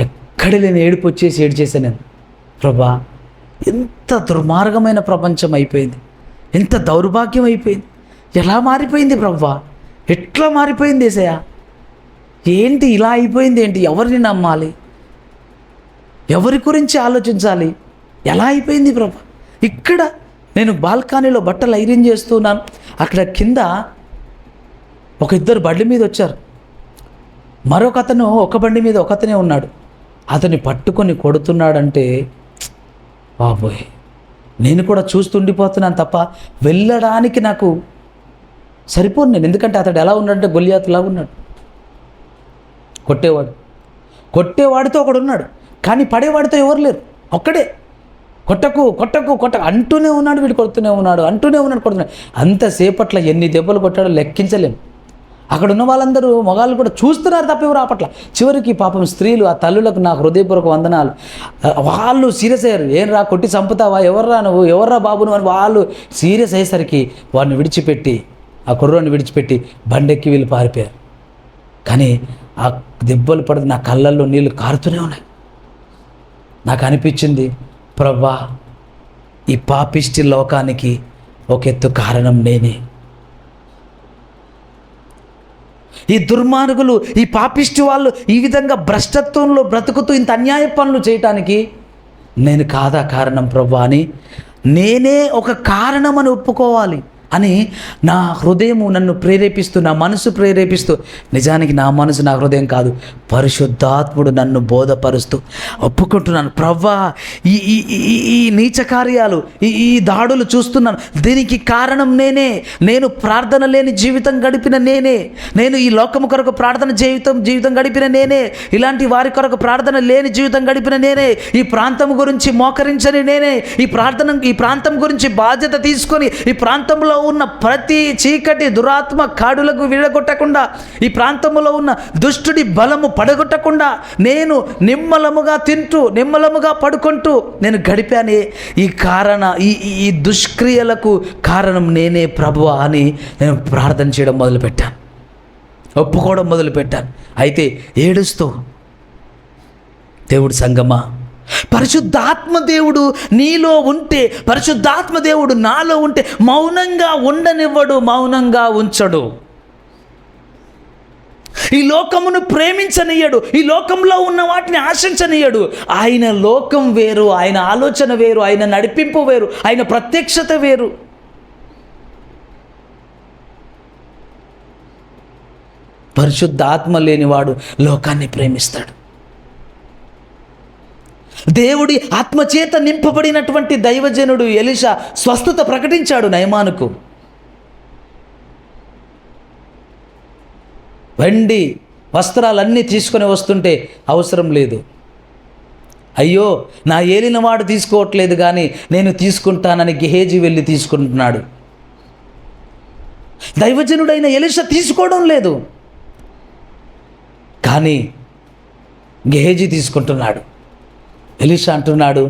ఎక్కడ లేని ఏడుపు వచ్చేసి ఏడ్చేశాను నేను. ప్రభా, ఎంత దుర్మార్గమైన ప్రపంచం అయిపోయింది, ఎంత దౌర్భాగ్యం అయిపోయింది, ఎలా మారిపోయింది ప్రభా, ఎట్లా మారిపోయింది యేసయ్యా, ఏంటి ఇలా అయిపోయింది, ఏంటి ఎవరిని నమ్మాలి, ఎవరి గురించి ఆలోచించాలి, ఎలా అయిపోయింది ప్రభా. ఇక్కడ నేను బాల్కనీలో బట్టలు ఐరన్ చేస్తున్నాను, అక్కడ కింద ఒక ఇద్దరు బండి మీద వచ్చారు, మరొక అతను ఒక బండి మీద ఒకతనే ఉన్నాడు, అతన్ని పట్టుకొని కొడుతున్నాడంటే బాబోయ్, నేను కూడా చూస్తుండిపోతున్నాను తప్ప వెళ్ళడానికి నాకు సరిపోను నేను. ఎందుకంటే అతడు ఎలా ఉన్నాడంటే గొలియాతులాగా ఉన్నాడు. కొట్టేవాడితో ఒకడు ఉన్నాడు, కానీ పడేవాడితో ఎవరు లేరు, ఒక్కడే. కొట్టకు అంటూనే ఉన్నాడు, వీడు కొడుతూనే ఉన్నాడు. అంతసేపట్లో ఎన్ని దెబ్బలు కొట్టాడో లెక్కించలేము. అక్కడ ఉన్న వాళ్ళందరూ మగాళ్ళు కూడా చూస్తున్నారు తప్ప ఎవరు ఆపట్ల. చివరికి పాపం స్త్రీలు, ఆ తల్లులకు నా హృదయపూర్వక వందనాలు, వాళ్ళు సీరియస్ అయ్యారు. ఏం రా కొట్టి చంపుతావా, ఎవర్రా బాబు నువ్వు అని వాళ్ళు సీరియస్ అయ్యేసరికి వాడిని విడిచిపెట్టి, ఆ కుర్రోని విడిచిపెట్టి బండెక్కి వీళ్ళు పారిపోయారు. కానీ ఆ దెబ్బలు పడితే నా కళ్ళల్లో నీళ్ళు కారుతూనే ఉన్నాయి. నాకు అనిపించింది, ప్రభా, ఈ పాపిష్టి లోకానికి ఒక ఎత్తు కారణం నేనే. ఈ దుర్మార్గులు, ఈ పాపిష్టి వాళ్ళు ఈ విధంగా భ్రష్టత్వంలో బ్రతుకుతూ ఇంత అన్యాయ పనులు చేయటానికి నేను కాదా కారణం ప్రభా అని నేనే ఒక కారణం అని ఒప్పుకోవాలి అని నా హృదయము నన్ను ప్రేరేపిస్తూ, నా మనసు ప్రేరేపిస్తూ, నిజానికి నా మనసు నా హృదయం కాదు, పరిశుద్ధాత్ముడు నన్ను బోధపరుస్తూ ఒప్పుకుంటున్నాను. ప్రవ్వా, ఈ నీచ కార్యాలు, ఈ దాడులు చూస్తున్నాను, దీనికి కారణం నేనే. నేను ప్రార్థన లేని జీవితం గడిపిన నేనే. నేను ఈ లోకము కొరకు ప్రార్థన జీవితం గడిపిన నేనే. ఇలాంటి వారి కొరకు ప్రార్థన లేని జీవితం గడిపిన నేనే. ఈ ప్రాంతం గురించి మోకరించని నేనే. ఈ ప్రాంతం గురించి బాధ్యత తీసుకొని ఈ ప్రాంతంలో ఉన్న ప్రతి చీకటి దురాత్మ కాడులకు విడగొట్టకుండా, ఈ ప్రాంతంలో ఉన్న దుష్టుడి బలము పడగొట్టకుండా నేను నిమ్మలముగా తింటూ నిమ్మలముగా పడుకుంటూ నేను గడిపానే. ఈ దుష్క్రియలకు కారణం నేనే ప్రభువా అని నేను ప్రార్థన చేయడం మొదలుపెట్టాను, ఒప్పుకోవడం మొదలుపెట్టాను. అయితే ఏడుస్తూ, దేవుడు సంగమా, పరిశుద్ధాత్మ దేవుడు నీలో ఉంటే, పరిశుద్ధాత్మ దేవుడు నాలో ఉంటే మౌనంగా ఉండనివ్వడు, మౌనంగా ఉంచడు. ఈ లోకమును ప్రేమించనియ్యడు, ఈ లోకంలో ఉన్న వాటిని ఆశించనియ్యడు. ఆయన లోకం వేరు, ఆయన ఆలోచన వేరు, ఆయన నడిపింపు వేరు, ఆయన ప్రత్యక్షత వేరు. పరిశుద్ధాత్మ లేనివాడు లోకాన్ని ప్రేమిస్తాడు. దేవుడి ఆత్మచేత నింపబడినటువంటి దైవజనుడు ఎలీషా స్వస్థత ప్రకటించాడు నయమానుకు. వెండి వస్త్రాలన్నీ తీసుకొని వస్తుంటే అవసరం లేదు, అయ్యో నా ఏలినవాడు తీసుకోవట్లేదు కానీ నేను తీసుకుంటానని గెహేజీ వెళ్ళి తీసుకుంటున్నాడు. దైవజనుడైన ఎలీషా తీసుకోవడం లేదు, కానీ గెహేజీ తీసుకుంటున్నాడు. ఎలీషా అంటున్నాడు,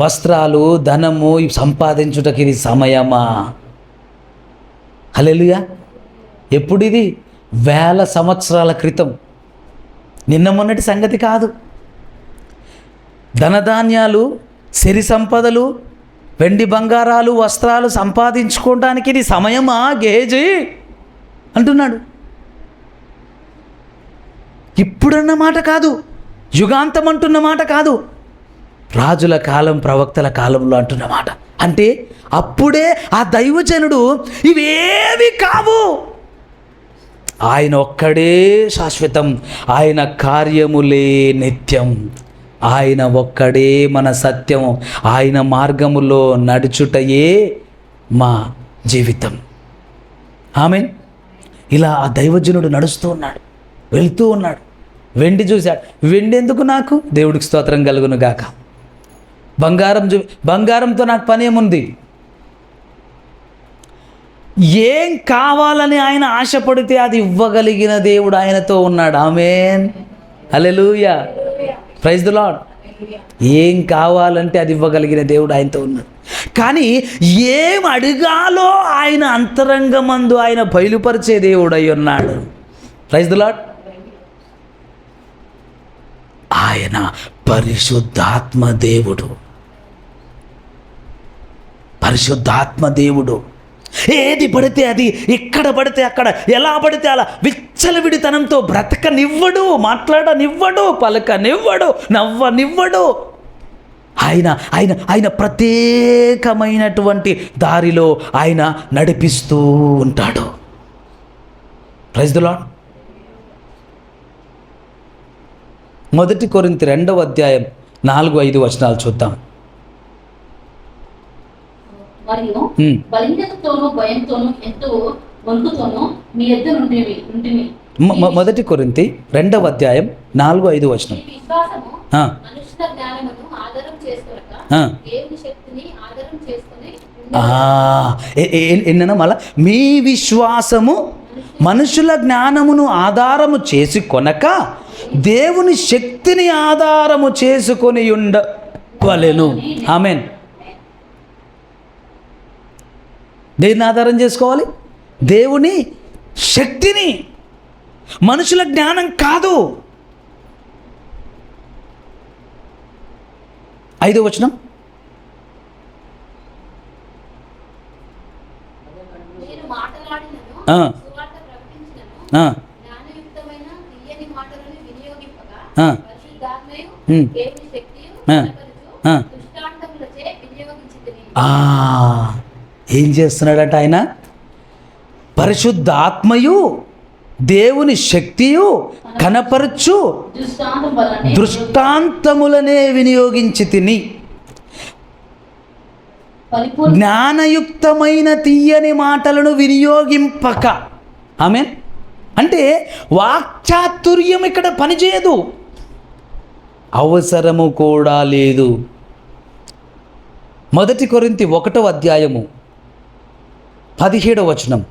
వస్త్రాలు ధనము సంపాదించుటకి ఇది సమయమా? హల్లెలూయా. ఎప్పుడు ఇది? వేల సంవత్సరాల క్రితం, నిన్న మొన్నటి సంగతి కాదు. ధనధాన్యాలు, సిరి సంపదలు, వెండి బంగారాలు, వస్త్రాలు సంపాదించుకోవడానికి ఇది సమయమా గేజీ అంటున్నాడు. ఇప్పుడన్న మాట కాదు, యుగాంతం అంటున్న మాట కాదు, రాజుల కాలం, ప్రవక్తల కాలంలో అంటున్న మాట. అంటే అప్పుడే ఆ దైవజనుడు ఇవేవి కావు, ఆయన ఒక్కడే శాశ్వతం, ఆయన కార్యములే నిత్యం, ఆయన ఒక్కడే మన సత్యం, ఆయన మార్గములో నడుచుటయే మా జీవితం. ఆమేన్. ఇలా ఆ దైవజనుడు నడుస్తూ ఉన్నాడు, వెళ్తూ ఉన్నాడు. వెండి చూశాడు. వెండి ఎందుకు నాకు? దేవుడికి స్తోత్రం కలుగును గాక. బంగారంతో నాకు పని ఏముంది? ఏం కావాలని ఆయన ఆశపడితే అది ఇవ్వగలిగిన దేవుడు ఆయనతో ఉన్నాడు. ఆమేన్, హల్లెలూయా, ప్రైజ్ ది లార్డ్. ఏం కావాలంటే అది ఇవ్వగలిగిన దేవుడు ఆయనతో ఉన్నాడు. కానీ ఏం అడగాలో ఆయన అంతరంగమందు ఆయన బయలుపరిచే దేవుడు అయి ఉన్నాడు. Praise the lord. ఆయన పరిశుద్ధాత్మ దేవుడు. పరిశుద్ధాత్మ దేవుడు ఏది పడితే అది, ఎక్కడ పడితే అక్కడ, ఎలా పడితే అలా విచ్చలవిడితనంతో బ్రతకనివ్వడు, మాట్లాడనివ్వడు, పలకనివ్వడు, నవ్వనివ్వడు. ఆయన ఆయన ఆయన ప్రత్యేకమైనటువంటి దారిలో ఆయన నడిపిస్తూ ఉంటాడు. Praise the lord. 1 కొరింథీ 2వ అధ్యాయం 4-5 వచనాలు చూద్దాం. మరియు బలిష్టతోనూ భయంతోనూ ఎంతో వణుకుతోనూ మీ యొద్ద నుండిమి. 1 కొరింథీ 2వ అధ్యాయం 4-5 వచనం. విశ్వాసము మనుషుల జ్ఞానమును ఆధారం చేసుకొనక దేవుని శక్తిని ఆధారం చేసుకొని ఎన్నన మళ్ళా, మీ విశ్వాసము మనుషుల జ్ఞానమును ఆధారము చేసి కొనక దేవుని శక్తిని ఆధారము చేసుకొని ఉండవలెను. ఆమేన్. దేన్ని ఆధారం చేసుకోవాలి? దేవుని శక్తిని, మనుషుల జ్ఞానం కాదు. 5వ వచనం. నేను మాట్లాడినను సువార్త ప్రకటించినను జ్ఞానయుక్తమైన తీయని మాటలను వినియోగింపగా పరిశుద్ధాత్మయు దేవుని శక్తియు దృష్టాంతములచే వినియోగించితిని. ఏం చేస్తున్నాడట ఆయన? పరిశుద్ధాత్మయు దేవుని శక్తియు కనపరచు దృష్టాంతములనే వినియోగించి తిని, జ్ఞానయుక్తమైన తీయని మాటలను వినియోగింపక. ఆమేన్. అంటే వాక్చాతుర్యం ఇక్కడ పనిచేయదు, అవసరము కూడా లేదు. 1 కొరింథీ 1వ అధ్యాయము 17వ వచనం.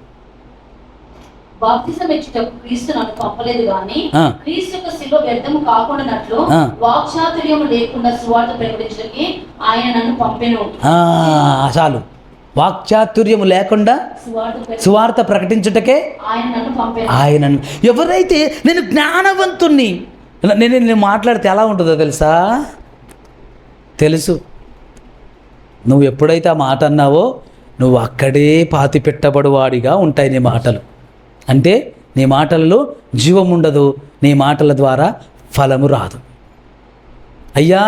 బాప్తిసం ఇచ్చుటకు క్రీస్తు నన్ను పంపలేదు గాని క్రీస్తు యొక్క శిలువ వ్యర్థము కాకుండానట్లు వాక్చాతుర్యము లేకుండా సువార్త ప్రకటించడానికి ఆయన నన్ను పంపెను. చాలు. వాక్చాతుర్యము లేకుండా సువార్త ప్రకటించుటకే ఆయన నన్ను పంపెను. ఆయన ఎవరైతే నేను జ్ఞానవంతుణ్ణి, నేను మాట్లాడితే ఎలా ఉంటుందో తెలుసా? తెలుసు. నువ్వు ఎప్పుడైతే ఆ మాట అన్నావో నువ్వు అక్కడే పాతి పెట్టబడువాడిగా ఉంటాయి నీ మాటలు. అంటే నీ మాటలలో జీవం ఉండదు, నీ మాటల ద్వారా ఫలము రాదు. అయ్యా,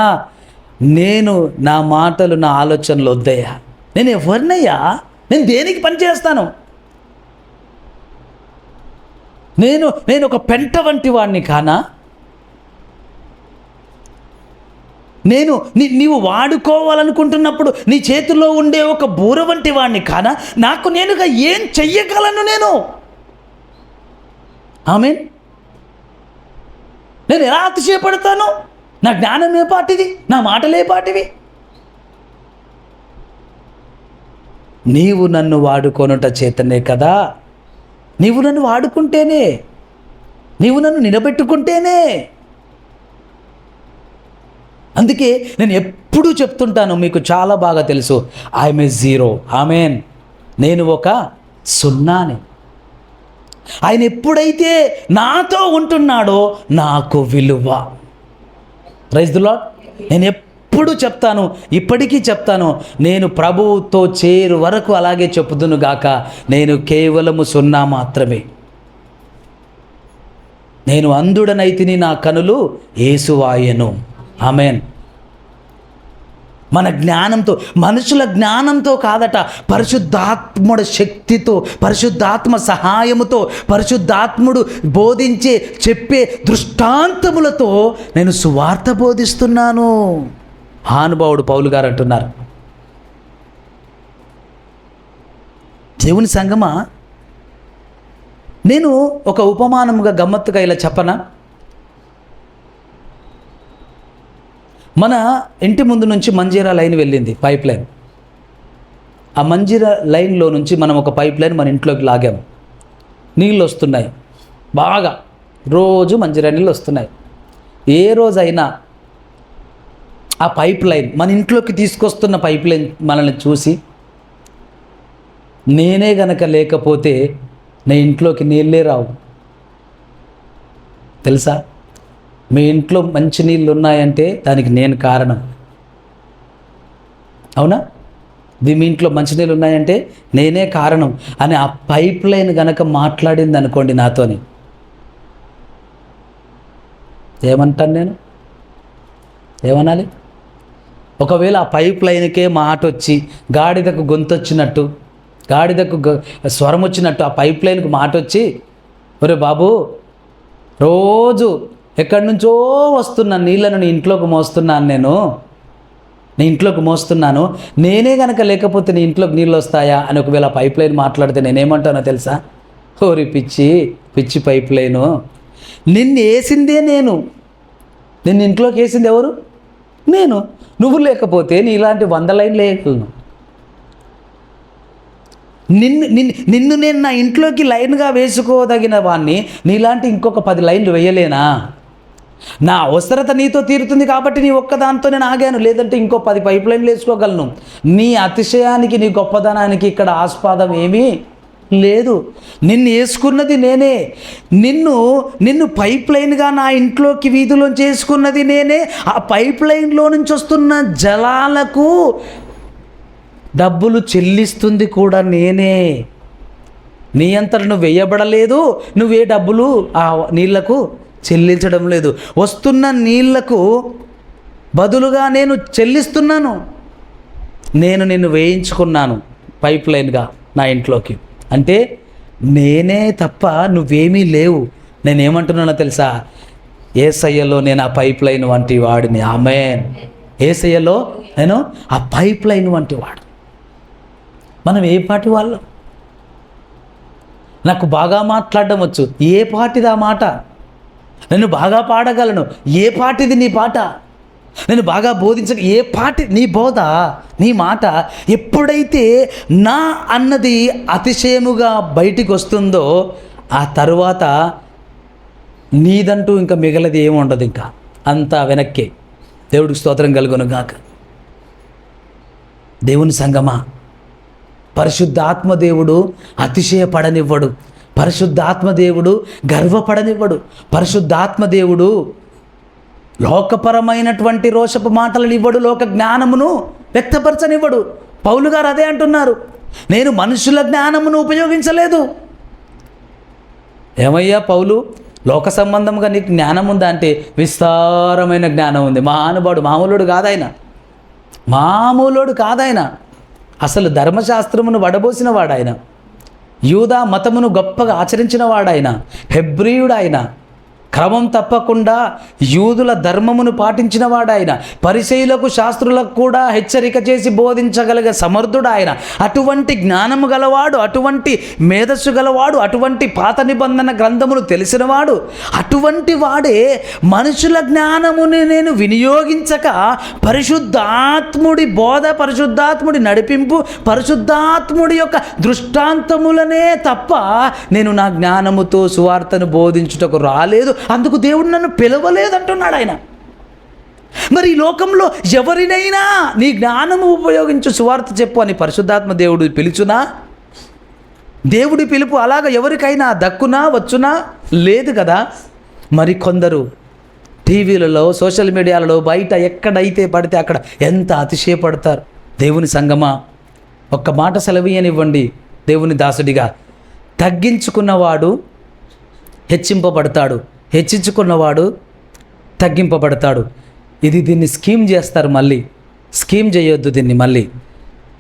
నేను నా మాటలు, నా ఆలోచనలు వద్దయ్యా, నేను ఎవరినయ్యా, నేను దేనికి పని చేస్తాను? నేను ఒక పెంట వంటి వాడిని కానా? నీవు వాడుకోవాలనుకుంటున్నప్పుడు నీ చేతిలో ఉండే ఒక బూర వంటి వాడిని కానా? నాకు నేనుగా ఏం చెయ్యగలను నేను? ఆమేన్. నేను ఎలా అతిశయపడతాను? నా జ్ఞానం ఏ పాటిది, నా మాటలే పాటివి. నీవు నన్ను వాడుకొనుట చేతనే కదా. నీవు నన్ను వాడుకుంటేనే, నీవు నన్ను నిలబెట్టుకుంటేనే. అందుకే నేను ఎప్పుడూ చెప్తుంటాను, మీకు చాలా బాగా తెలుసు, ఐఎమ్ ఏ జీరో. ఆమేన్. నేను ఒక సున్నాని. ఆయన ఎప్పుడైతే నాతో ఉంటున్నాడో నాకు విలువ. Praise the Lord. నేను ఎప్పుడు చెప్తాను, ఇప్పటికీ చెప్తాను, నేను ప్రభువుతో చేరు వరకు అలాగే చెప్పుదును గాక, నేను కేవలము 0 మాత్రమే. నేను అంధుడనైతిని, నా కనులు యేసువాయెను. ఆమేన్. మన జ్ఞానంతో, మనుషుల జ్ఞానంతో కాదట, పరిశుద్ధాత్ముడి శక్తితో, పరిశుద్ధాత్మ సహాయముతో, పరిశుద్ధాత్ముడు బోధించే చెప్పే దృష్టాంతములతో నేను సువార్త బోధిస్తున్నాను. మహానుభావుడు పౌలు గారు అంటున్నారు. దేవుని సంగమా, నేను ఒక ఉపమానముగా గమ్మత్తుగా ఇలా చెప్పనా? మన ఇంటి ముందు నుంచి మంజీరా లైన్ వెళ్ళింది, పైప్ లైన్. ఆ మంజీరా లైన్లో నుంచి మనం ఒక పైప్ లైన్ మన ఇంట్లోకి లాగాము. నీళ్ళు వస్తున్నాయి బాగా, రోజు మంజీరా నీళ్ళు వస్తున్నాయి. ఏ రోజైనా ఆ పైప్ లైన్, మన ఇంట్లోకి తీసుకొస్తున్న పైప్ లైన్ మనల్ని చూసి, నేనే గనక లేకపోతే నా ఇంట్లోకి నీళ్ళే రావు. తెలుసా? మీ ఇంట్లో మంచి నీళ్ళు ఉన్నాయంటే దానికి నేను కారణం. అవునా? మీ ఇంట్లో మంచినీళ్ళు ఉన్నాయంటే నేనే కారణం అని ఆ పైప్ లైన్ గనక మాట్లాడింది అనుకోండి నాతోని, ఏమంటాను నేను? ఏమనాలి? ఒకవేళ ఆ పైప్ లైన్కే మాట వచ్చి, గాడిదకు గొంతు వచ్చినట్టు, గాడిదకు స్వరం వచ్చినట్టు ఆ పైప్ లైన్కు మాట వచ్చి, ఒరే బాబు, రోజు ఎక్కడి నుంచో వస్తున్న నీళ్ళను నీ ఇంట్లోకి మోస్తున్నాను, నీ ఇంట్లోకి మోస్తున్నాను, నేనే గనక లేకపోతే నీ ఇంట్లోకి నీళ్ళు వస్తాయా అని ఒకవేళ పైప్ లైన్ మాట్లాడితే నేనేమంటానో తెలుసా? ఓరి పిచ్చి పిచ్చి పైప్ లైను, నిన్ను వేసిందే నేను, నిన్ను ఇంట్లోకి వేసింది ఎవరు? నేను. నువ్వు లేకపోతే నీ ఇలాంటి 100 లైన్లు వేయగలను. నిన్ను నేను నా ఇంట్లోకి లైన్గా వేసుకోదగిన వాడిని నీలాంటి ఇంకొక 10 లైన్లు వేయలేనా? నా అవసరత నీతో తీరుతుంది కాబట్టి నీ ఒక్కదాంతో నేను ఆగాను, లేదంటే ఇంకో 10 పైప్ లైన్లు వేసుకోగలను. నీ అతిశయానికి, నీ గొప్పదనానికి ఇక్కడ ఆస్పాదం ఏమీ లేదు. నిన్ను వేసుకున్నది నేనే, నిన్ను పైప్ లైన్గా నా ఇంట్లోకి వీధిలోంచి వేసుకున్నది నేనే. ఆ పైప్ లైన్లో నుంచి వస్తున్న జలాలకు డబ్బులు చెల్లిస్తుంది కూడా నేనే. నీ అంతట నువ్వు వేయబడలేదు, నువ్వే డబ్బులు ఆ నీళ్లకు చెల్లించడం లేదు. వస్తున్న నీళ్లకు బదులుగా నేను చెల్లిస్తున్నాను. నేను నిన్ను వేయించుకున్నాను పైప్ లైన్గా నా ఇంట్లోకి. అంటే నేనే తప్ప నువ్వేమీ లేవు. నేనేమంటున్నానో తెలుసా? యేసయ్యలో నేను ఆ పైప్ లైన్ వంటి వాడిని. ఆమేన్. యేసయ్యలో నేను ఆ పైప్ లైన్ వంటి వాడు. మనం ఏ పాటి వాళ్ళం? నాకు బాగా మాట్లాడడం వచ్చు, ఏ పాటిది ఆ మాట? నేను బాగా పాడగలను, ఏ పాటిది నీ పాట? నేను బాగా బోధించ, ఏ పాటి నీ బోధ, నీ మాట? ఎప్పుడైతే నా అన్నది అతిశయముగా బయటికి వస్తుందో ఆ తరువాత నీదంటూ ఇంకా మిగలది ఏమి ఉండదు, ఇంకా అంతా వెనక్కే. దేవుడికి స్తోత్రం కలుగును గాక. దేవుని సంగమా, పరిశుద్ధాత్మ దేవుడు అతిశయపడనివ్వడు, పరిశుద్ధాత్మ దేవుడు గర్వపడనివ్వడు, పరిశుద్ధాత్మ దేవుడు లోకపరమైనటువంటి రోషపు మాటలను ఇవ్వడు, లోక జ్ఞానమును వ్యక్తపరచనివ్వడు. పౌలు గారు అదే అంటున్నారు, నేను మనుషుల జ్ఞానమును ఉపయోగించలేదు. ఏమయ్యా పౌలు, లోక సంబంధంగా నీకు జ్ఞానం ఉందా అంటే విస్తారమైన జ్ఞానం ఉంది. మహానుభావుడు, మామూలుడు కాదాయన. అసలు ధర్మశాస్త్రమును వడబోసిన వాడాయన, యూదా మతమును గొప్పగా ఆచరించిన వాడాయన, హెబ్రీయుడు ఆయన, క్రమం తప్పకుండా యూదుల ధర్మమును పాటించిన వాడాయన, పరిసయ్యులకు శాస్త్రులకు కూడా హెచ్చరిక చేసి బోధించగలిగే సమర్థుడు ఆయన. అటువంటి జ్ఞానము గలవాడు, అటువంటి మేధస్సు గలవాడు, అటువంటి పాత నిబంధన గ్రంథమును తెలిసినవాడు. అటువంటి వాడే మనుషుల జ్ఞానముని నేను వినియోగించక పరిశుద్ధాత్ముడి బోధ, పరిశుద్ధాత్ముడి నడిపింపు, పరిశుద్ధాత్ముడి యొక్క దృష్టాంతములనే తప్ప నేను నా జ్ఞానముతో సువార్తను బోధించుటకు రాలేదు, అందుకు దేవుడు నన్ను పిలవలేదంటున్నాడు ఆయన. మరి ఈ లోకంలో ఎవరినైనా నీ జ్ఞానము ఉపయోగించు సువార్త చెప్పు అని పరిశుద్ధాత్మ దేవుడు పిలుచునా? దేవుడి పిలుపు అలాగ ఎవరికైనా దక్కునా వచ్చునా లేదు కదా. మరి కొందరు టీవీలలో, సోషల్ మీడియాలలో, బయట ఎక్కడైతే పడితే అక్కడ ఎంత అతిశయపడతారు. దేవుని సంగమా, ఒక్క మాట సెలవీయనివ్వండి. దేవుని దాసుడిగా తగ్గించుకున్నవాడు హెచ్చింపబడతాడు, హెచ్చించుకున్నవాడు తగ్గింపబడతాడు. దీన్ని స్కీమ్ చేస్తారు. మళ్ళీ స్కీమ్ చేయొద్దు దీన్ని. మళ్ళీ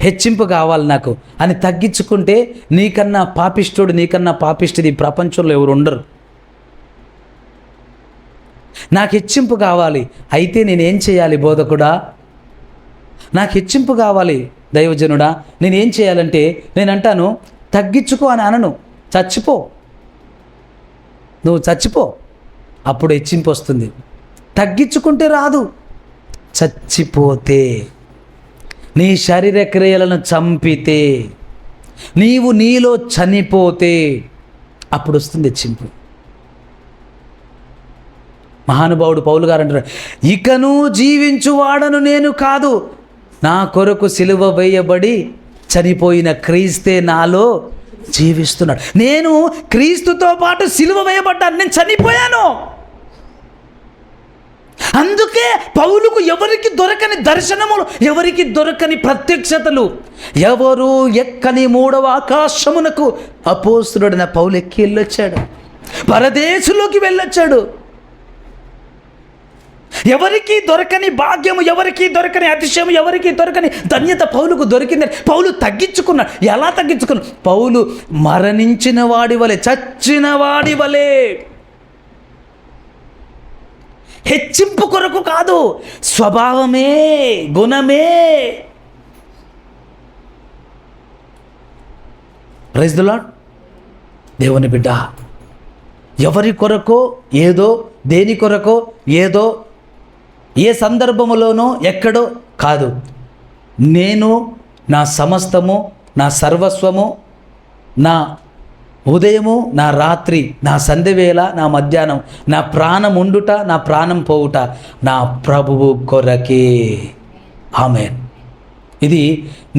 హెచ్చింపు కావాలి నాకు అని తగ్గించుకుంటే నీకన్నా పాపిష్టుడు, నీకన్నా పాపిష్టిది ప్రపంచంలో ఎవరు ఉండరు. నాకు హెచ్చింపు కావాలి, అయితే నేనేం చేయాలి బోధకుడా? నాకు హెచ్చింపు కావాలి దైవజనుడా, నేనేం చేయాలంటే నేను అంటాను తగ్గించుకో అని అనను. చచ్చిపో, నువ్వు చచ్చిపో, అప్పుడు హెచ్చింపు వస్తుంది. తగ్గించుకుంటే రాదు. చచ్చిపోతే, నీ శరీర క్రియలను చంపితే, నీవు నీలో చనిపోతే అప్పుడు వస్తుంది హెచ్చింపు. మహానుభావుడు పౌలు గారు అంటారు, ఇకను జీవించువాడను నేను కాదు, నా కొరకు సిలువ వేయబడి చనిపోయిన క్రీస్తే నాలో జీవిస్తున్నాడు. నేను క్రీస్తుతో పాటు సిలువ వేయబడ్డాను, నేను చనిపోయాను. అందుకే పౌలుకు ఎవరికి దొరకని దర్శనములు, ఎవరికి దొరకని ప్రత్యక్షతలు, ఎవరు ఎక్కని మూడవ ఆకాశమునకు అపోస్తులుడైన పౌలు ఎక్కి వెళ్ళొచ్చాడు, పరదేశులోకి వెళ్ళొచ్చాడు. ఎవరికి దొరకని భాగ్యము, ఎవరికి దొరకని అతిశయం, ఎవరికి దొరకని ధన్యత పౌలుకు దొరికిందని పౌలు తగ్గించుకున్నాడు. ఎలా తగ్గించుకున్నాడు? పౌలు మరణించిన వాడి వలె, చచ్చిన వాడి వలె. హెచ్చింపు కొరకు కాదు, స్వభావమే, గుణమే. Praise the lord. దేవుని బిడ్డ, ఎవరి కొరకో ఏదో, దేని కొరకో ఏదో, ఏ సందర్భములోనో ఎక్కడో కాదు. నేను నా సమస్తము, నా సర్వస్వము, నా ఉదయము, నా రాత్రి, నా సంధ్యవేళ, నా మధ్యాహ్నం, నా ప్రాణం ఉండుట, నా ప్రాణం పోవుట నా ప్రభువు కొరకే. ఆమేన్. ఇది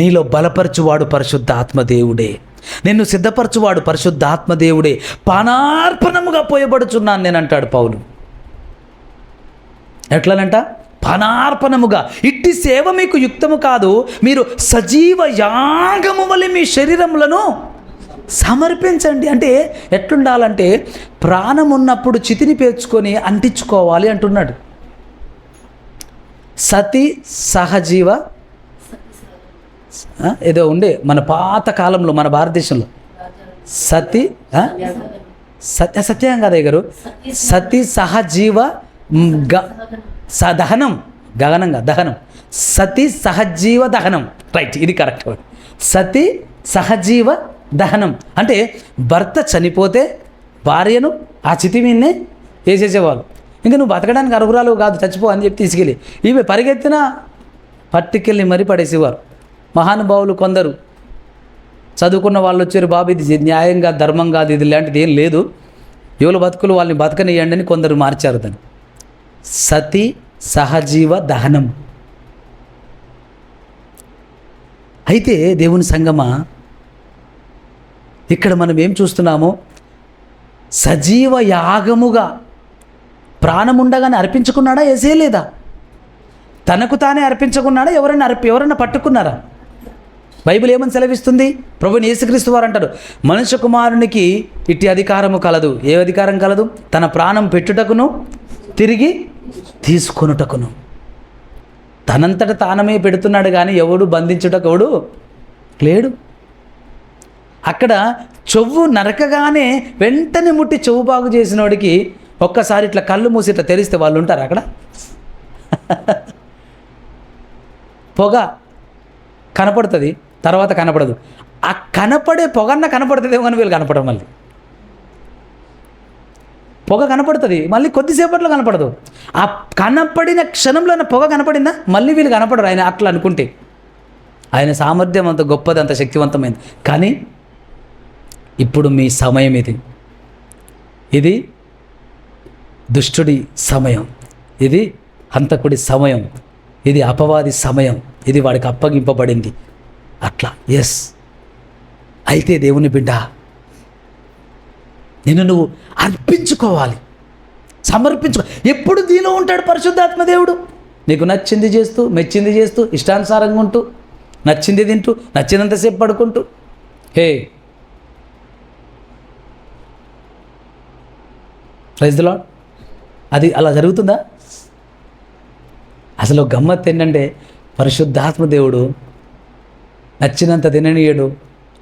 నీలో బలపరచువాడు పరిశుద్ధ ఆత్మదేవుడే, నిన్ను సిద్ధపరచువాడు పరిశుద్ధ ఆత్మదేవుడే. పానార్పణముగా పోయబడుచున్నాను నేను అంటాడు పౌలు. ఎట్లనంట? పానార్పణముగా. ఇట్టి సేవ మీకు యుక్తము కాదు, మీరు సజీవ యాగము వలె మీ శరీరములను సమర్పించండి. అంటే ఎట్లుండాలంటే ప్రాణం ఉన్నప్పుడు చితిని పేర్చుకొని అంటించుకోవాలి అంటున్నాడు. సతి సహజీవ ఏదో ఉండే మన పాత కాలంలో మన భారతదేశంలో సతి సత్యం కాదయ్య గారు, సతి సహజీవ దహనం, దహనం, సతి సహజీవ దహనం. రైట్, ఇది కరెక్ట్ వర్డ్. సతి సహజీవ దహనం అంటే భర్త చనిపోతే భార్యను ఆ చితి మీదనే వేసేసేవాళ్ళు. ఇంకా నువ్వు బతకడానికి అర్హురాలు కాదు, చచ్చిపో అని చెప్పి తీసుకెళ్ళి ఈమె పరిగెత్తిన పట్టుకెళ్ళి మరీ పడేసేవారు. మహానుభావులు కొందరు చదువుకున్న వాళ్ళు వచ్చారు, బాబు ఇది న్యాయంగా ధర్మం కాదు, ఇది ఇలాంటిది ఏం లేదు, ఎవరు బతుకులు వాళ్ళని బతకనియండి అని కొందరు మార్చారు దాన్ని. సతి సహజీవ దహనం. అయితే దేవుని సంగమా, ఇక్కడ మనం ఏం చూస్తున్నామో, సజీవ యాగముగా ప్రాణముండగానే అర్పించుకున్నాడా? వేసేయలేదా? తనకు తానే అర్పించుకున్నాడా? ఎవరన్నా పట్టుకున్నారా? బైబిల్ ఏమని సెలవిస్తుంది? ప్రభువైన యేసుక్రీస్తు వారు అంటారు, మనుష్య కుమారునికి ఇట్టి అధికారము కలదు. ఏ అధికారం కలదు? తన ప్రాణం పెట్టుటకును తిరిగి తీసుకొనుటకును. తనంతట తానమే పెడుతున్నాడు కానీ ఎవడు బంధించుటకు ఎవడు లేడు. అక్కడ చెవు నరకగానే వెంటనే ముట్టి చెవు బాగు చేసినోడికి ఒక్కసారి ఇట్లా కళ్ళు మూసి ఇట్లా తెరిస్తే వాళ్ళు ఉంటారు అక్కడ? పొగ కనపడుతుంది, తర్వాత కనపడదు. ఆ కనపడే పొగన్న కనపడుతుందేమో కానీ వీళ్ళు కనపడడం, మళ్ళీ పొగ కనపడుతుంది, మళ్ళీ కొద్దిసేపట్లో కనపడదు. ఆ కనపడిన క్షణంలో పొగ కనపడిందా, మళ్ళీ వీళ్ళు కనపడరు. ఆయన అట్లా అనుకుంటే ఆయన సామర్థ్యం అంత గొప్పది, అంత శక్తివంతమైంది. కానీ ఇప్పుడు మీ సమయం ఇది దుష్టుడి సమయం, ఇది హంతకుడి సమయం, ఇది అపవాది సమయం, ఇది వాడికి అప్పగింపబడింది. అట్లా ఎస్. అయితే దేవుని బిడ్డ, నిన్ను నువ్వు అర్పించుకోవాలి, సమర్పించుకో. ఎప్పుడు దీనిలో ఉంటాడు పరిశుద్ధాత్మ దేవుడు. నీకు నచ్చింది చేస్తూ, మెచ్చింది చేస్తూ, ఇష్టానుసారంగా ఉంటూ, నచ్చింది తింటూ, నచ్చినంతసేపు పడుకుంటూ. హే, ప్రైజ్ ది లార్డ్. అది అలా జరుగుతుందా? అసలు గమ్మత్తు ఏంటంటే పరిశుద్ధాత్మ దేవుడు నచ్చినంత తిననీయడు,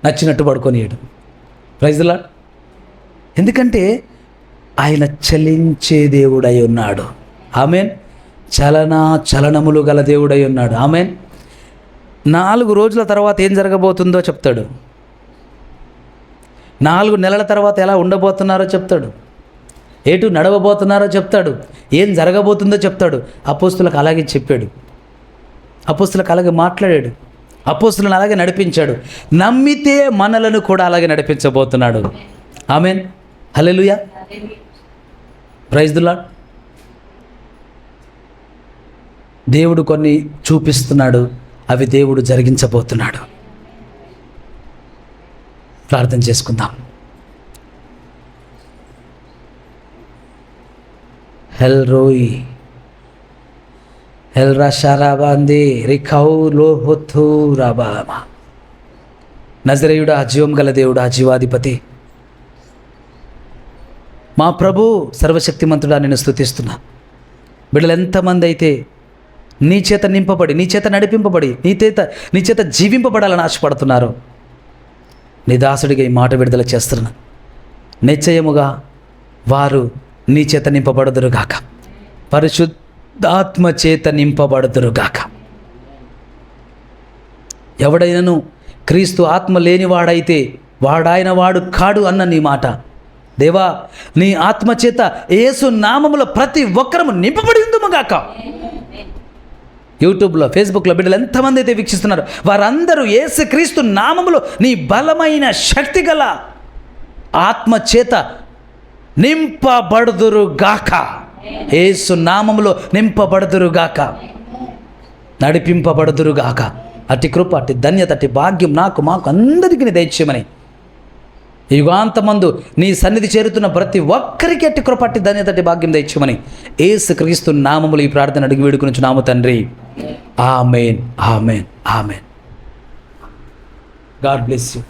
నచ్చినట్టు పడుకోనియడు. Praise the lord. ఎందుకంటే ఆయన చలించే దేవుడై ఉన్నాడు. ఆమెన్. చలనములు గల దేవుడై ఉన్నాడు. ఆమెన్. 4 రోజుల తర్వాత ఏం జరగబోతుందో చెప్తాడు. 4 నెలల తర్వాత ఎలా ఉండబోతున్నారో చెప్తాడు. ఎటు నడవబోతున్నారో చెప్తాడు. ఏం జరగబోతుందో చెప్తాడు. అపోస్తులకు అలాగే చెప్పాడు. అపోస్తులకు అలాగే మాట్లాడాడు. అపోస్తులను అలాగే నడిపించాడు. నమ్మితే మనలను కూడా అలాగే నడిపించబోతున్నాడు. Amen. Hallelujah. Praise the lord. దేవుడు కొన్ని చూపిస్తున్నాడు, అవి దేవుడు జరిగించబోతున్నాడు. ప్రార్థన చేసుకుందాం. హెల్ రోయి హెల్ రాషారాబాంది రిఖౌ లోహొత్తు రాబామా. నజరేయుడా, జీవం గల దేవుడా, జీవాధిపతి, మా ప్రభు సర్వశక్తిమంతుడా, నేను స్తుతిస్తున్నా. బిడ్డలు ఎంతమంది అయితే నీ చేత నింపబడి, నీ చేత నడిపింపబడి, నీ చేత జీవింపబడాలని ఆశపడుతున్నారు, నీ దాసుడిగా ఈ మాట విడుదల చేస్తున్నా. నిశ్చయముగా వారు నీ చేత నింపబడుదురుగాక, పరిశుద్ధాత్మ చేత నింపబడుదురుగాక. ఎవడైనను క్రీస్తు ఆత్మ లేనివాడైతే వాడాయన వాడు కాడు అన్న నీ మాట. దేవా, నీ ఆత్మచేత యేసు నామములో ప్రతి ఒక్కరము నింపబడి ఉందుముగాక. యూట్యూబ్లో, ఫేస్బుక్లో బిడ్డలు ఎంతమంది అయితే వీక్షిస్తున్నారు, వారందరూ యేసు క్రీస్తు నామములో నీ బలమైన శక్తి గల ఆత్మచేత నింపబడుదురుగాక. యేసు నామములో నింపబడుదురుగాక, నడిపింపబడుదురుగాక. అట్టి కృప, అట్టి ధన్యత, అట్టి భాగ్యం మాకు అందరికీ నీ దయచేయమని, యుగాంతమందు నీ సన్నిధి చేరుతున్న ప్రతి ఒక్కరికి అట్టి కృప, అట్టి ధన్యత, అట్టి భాగ్యం దయచేయమని యేసు క్రీస్తు నామములో ఈ ప్రార్థన అడిగి వేడుకొనుచున్నాము తండ్రి. Amen, amen, amen. God bless you.